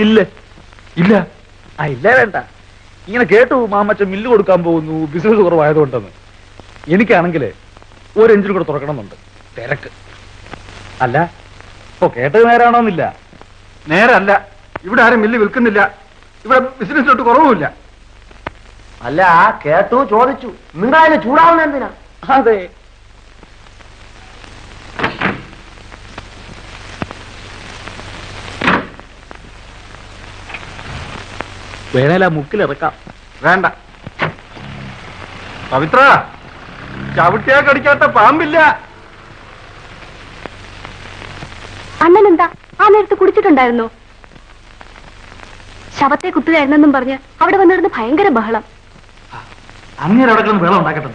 ഇല്ല. ഇല്ല. ഇല്ല വേണ്ട. ഇങ്ങനെ കേട്ടു മാമച്ചൻ മില്ല് കൊടുക്കാൻ പോകുന്നു, ബിസിനസ് കുറവായതുകൊണ്ടെന്ന്. എനിക്കാണെങ്കിൽ ഒരു എഞ്ചിൻ കൂടെ തുറക്കണമെന്നുണ്ട്. തിരക്ക്. അല്ല ഇപ്പൊ കേട്ടത് നേരാണോന്നില്ല.
നേരല്ല, ഇവിടെ ആരും മില്ല് വിൽക്കുന്നില്ല, ഇവിടെ ബിസിനസ്സിലോട്ട് കുറവുമില്ല.
അല്ല കേട്ടു ചോദിച്ചു, നിങ്ങളതിന് ചൂടാവുന്ന എന്തിനാ?
അതെ. വേണേല മുക്കിലിറക്കാം.
വേണ്ട പവിത്ര, ചവിട്ടിയാ കടിക്കാത്ത പാമ്പില്ല.
അണ്ണൻ എന്താ ആ നേരത്ത് കുടിച്ചിട്ടുണ്ടായിരുന്നോ? ശവത്തെ കുത്തുകയായിരുന്നെന്നും പറഞ്ഞ് അവിടെ വന്നിരുന്ന് ഭയങ്കര ബഹളം.
അങ്ങനെ അവിടെ കിടന്ന് വെള്ളം ഉണ്ടാക്കട്ടെ.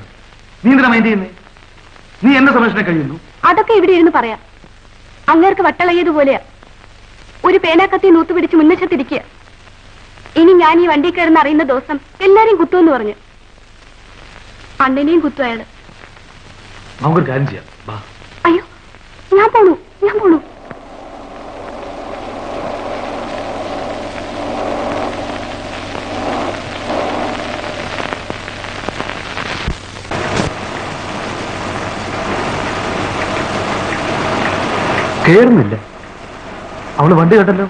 നീ എന്തിനാ മൈൻഡ് ചെയ്യുന്നേ? നീ എന്റെ സംരക്ഷണം കഴിയുന്നു.
അതൊക്കെ ഇവിടെ ഇരുന്ന് പറയാം. അങ്ങേർക്ക് വട്ടളകിയതുപോലെയാ. ഒരു പേനാക്കത്തി നൂത്തുപിടിച്ച് മുൻവശത്തിരിക്കുക. ഇനി ഞാൻ ഈ വണ്ടി കയറുന്ന അറിയുന്ന ദിവസം എല്ലാരെയും കുത്തുമെന്ന് പറഞ്ഞു. അണ്ണനെയും കുത്തു അയാള്.
നമുക്കൊരു കാര്യം ചെയ്യാം. വാ.
അയ്യോ, ഞാൻ പോണു.
കേറുന്നില്ല. അവള് വണ്ടി കേട്ടല്ലോ.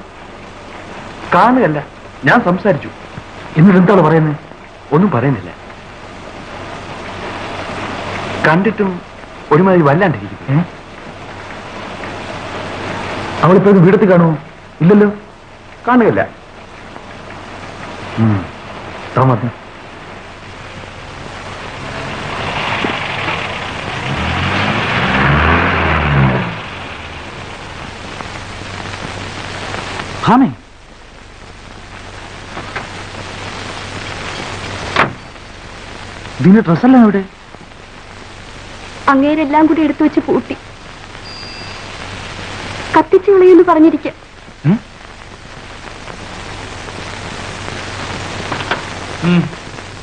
കാണുകയല്ല, ഞാൻ സംസാരിച്ചു. എന്നിട്ട് എന്താണ് പറയുന്നത്? ഒന്നും പറയുന്നില്ല. കണ്ടിട്ടും ഒരുമാതിരി വല്ലാണ്ടിരിക്കും. അവളിപ്പോ വീടത്തിൽ കാണുമോ? ഇല്ലല്ലോ, കാണുകയല്ല. താമസം
ഭാമേ, ഇതിന്റെ ഡ്രസ്സെല്ലാം എവിടെ?
അങ്ങേരെല്ലാം കൂടി എടുത്തു വെച്ച് പൂട്ടി. കത്തിച്ചു കളയെന്ന് പറഞ്ഞിരിക്ക.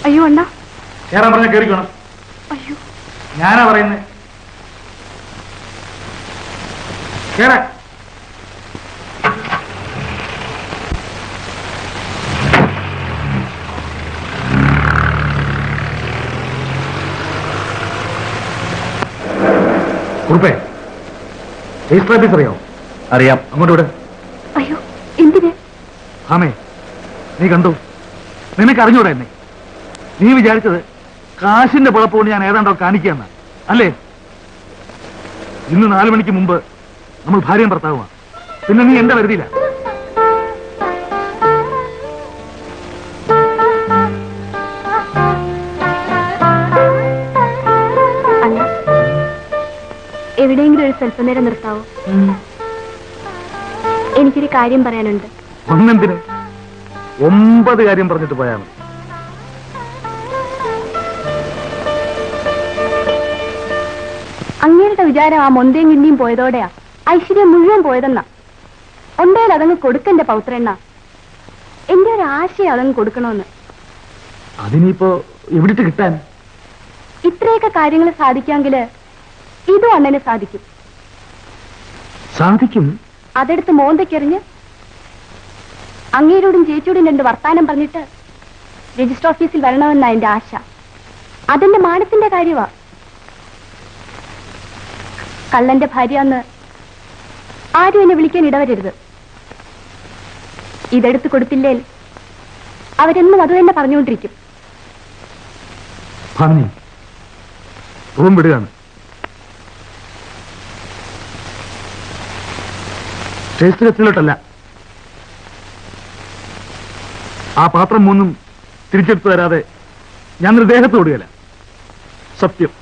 അയ്യോ അണ്ണാ,
കേറാൻ പറഞ്ഞ കേറിക്കണം.
അയ്യോ
ഞാനാ പറയുന്നത്. കേറാ. കുറുപ്പേ, രജിസ്റ്റർ ഓഫീസ് അറിയാമോ?
അറിയാം.
അങ്ങോട്ട് വിട്.
അയ്യോ, എന്തിന്?
ആമേ, നീ കണ്ടു? നിനക്ക് അറിഞ്ഞൂടെ എന്നെ? നീ വിചാരിച്ചത് കാശിന്റെ കുഴപ്പമുണ്ട് ഞാൻ ഏതാണ്ടോ കാണിക്കുകയെന്ന അല്ലേ? ഇന്ന് 4 മണിക്ക് മുമ്പ് നമ്മൾ ഭാര്യയും ഭർത്താവുമാണ്. പിന്നെ നീ എന്റെ വരുതിയില്ല.
എവിടെയെങ്കിലും ഒരു സ്വല്പനേരം നിർത്താവോ? എനിക്കൊരു കാര്യം പറയാനുണ്ട്.
ഒന്നെന്തിന്? 9 കാര്യം പറഞ്ഞിട്ട് പോയാ മതി.
അങ്ങേരുടെ വിചാരം ആ മൊന്തയും കിണ്ടിയും പോയതോടെയാ ഐശ്വര്യം മുഴുവൻ പോയതെന്നാ. ഒണ്ടേൽ അതങ്ങ് കൊടുക്കണ്ടേ പൗത്രണ്ണ? എന്റെ ഒരു ആശയം അതങ്ങ് കൊടുക്കണമെന്ന്.
അതിനിപ്പോ എവിടിട്ട് കിട്ടാൻ?
ഇത്രയൊക്കെ കാര്യങ്ങൾ സാധിക്കാമെങ്കില് ഇതും അണ്ണന് സാധിക്കും.
സാധിക്കും.
അതെടുത്ത് മോന്തയ്ക്കെറിഞ്ഞ് അങ്ങേരോടും ചേച്ചിയോടും 2 വർത്താനം പറഞ്ഞിട്ട് രജിസ്റ്റർ ഓഫീസിൽ വരണമെന്നാ എന്റെ ആശ. അതെന്റെ മാനത്തിന്റെ കാര്യമാ. കള്ളന്റെ ഭാര്യ എന്ന് ആരും എന്നെ വിളിക്കാൻ ഇടവരരുത്. ഇതെടുത്ത് കൊടുത്തില്ലേ അവരെന്നും അത് തന്നെ പറഞ്ഞുകൊണ്ടിരിക്കും.
റൂം വിടുകയാണ്. സ്റ്റേഷനിലോട്ടല്ല. ആ പാത്രം 3 തിരിച്ചെടുത്തു തരാതെ ഞാൻ ദേഹത്ത് ഓടുകയല്ല. സത്യം.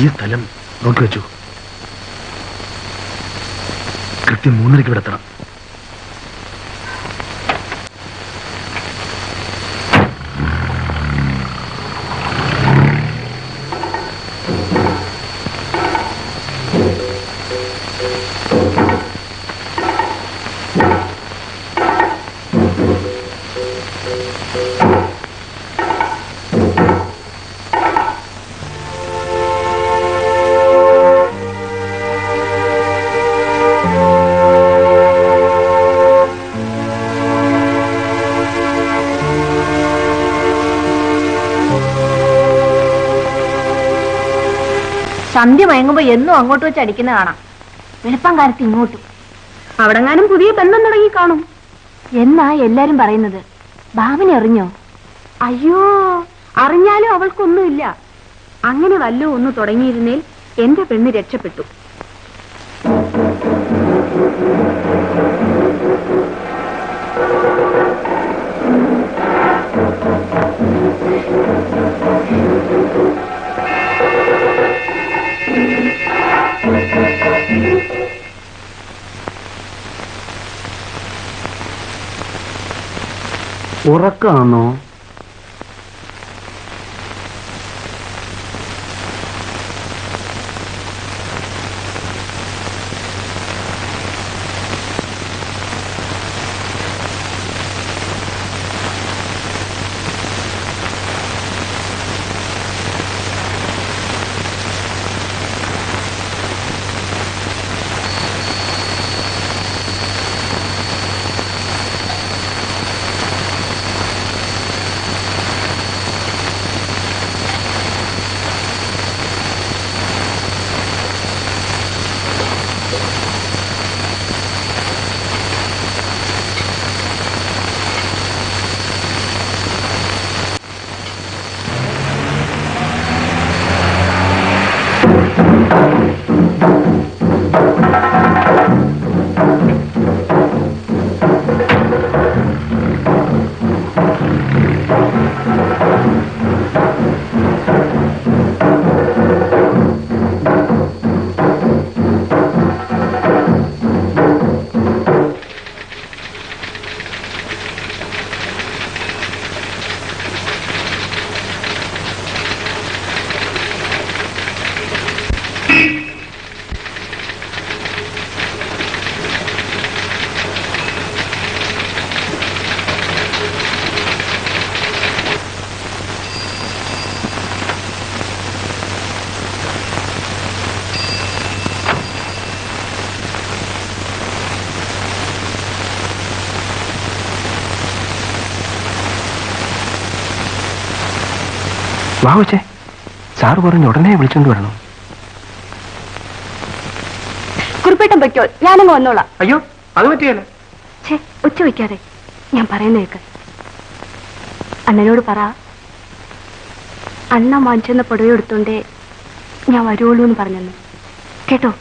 ഈ സ്ഥലം നോക്കി വെച്ചു. കൃത്യം 3:30 ഇവിടെ എത്തണം.
സന്ധ്യ മയങ്ങുമ്പോ എന്നും അങ്ങോട്ട് വെച്ച് അടിക്കുന്ന കാണാം. വെളുപ്പം കാലത്ത് ഇങ്ങോട്ടും. അവിടെങ്ങാനും പുതിയ ബന്ധം തുടങ്ങി കാണും എന്നാ എല്ലാരും പറയുന്നത്. ഭാവന അറിഞ്ഞോ? അയ്യോ, അറിഞ്ഞാലും അവൾക്കൊന്നുമില്ല. അങ്ങനെ വല്ലോ ഒന്ന് തുടങ്ങിയിരുന്നേൽ എന്റെ പെണ്ണ് രക്ഷപ്പെട്ടു.
ഉറക്കാണോ?
വാവച്ചേ, സാറ് പറഞ്ഞ് ഉടനെ വിളിച്ചോണ്ട് വരണം.
കുറിപ്പേട്ടൻ പൊയ്ക്കോ, ഞാനങ്ങ് വന്നോളാം.
അയ്യോ, അത് പറ്റിയല്ലേ.
ഛേ, ഉച്ച വയ്ക്കാതെ ഞാൻ പറയുന്ന കേക്ക്. അണ്ണനോട് പറ, അണ്ണ വാങ്ങിച്ചെന്ന പുടവ എടുത്തോണ്ടേ ഞാൻ വരുവുള്ളൂ എന്ന് പറഞ്ഞെന്ന് കേട്ടോ.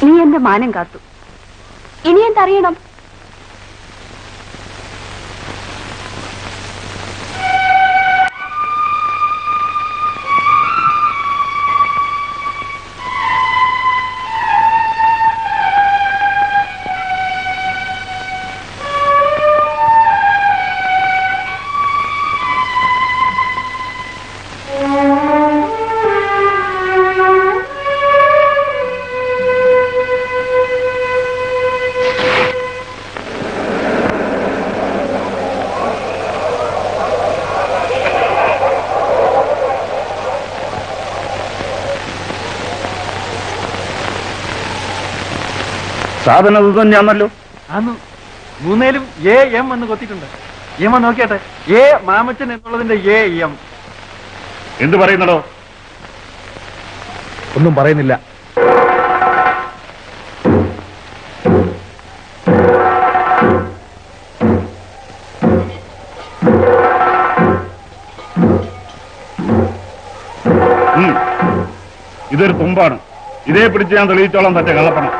നീ എന്റെ മാനം കാത്തു. ഇനി എന്തറിയണം?
സാധനം ഇത് തന്നെയാണല്ലോ.
അന്ന് മൂന്നേലും എ എം എന്ന് കൊത്തിയിട്ടുണ്ട്. എം നോക്കിയാട്ടെ, എ മാമച്ചൻ എന്നുള്ളതിന്റെ എ എം.
എന്ത് പറയുന്നടോ?
ഒന്നും പറയുന്നില്ല.
ഇതൊരു തുമ്പാണ്. ഇതേ പിടിച്ച് ഞാൻ തെളിയിച്ചോളാം തന്റെ കള്ളപ്പണം.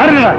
ആരെടാ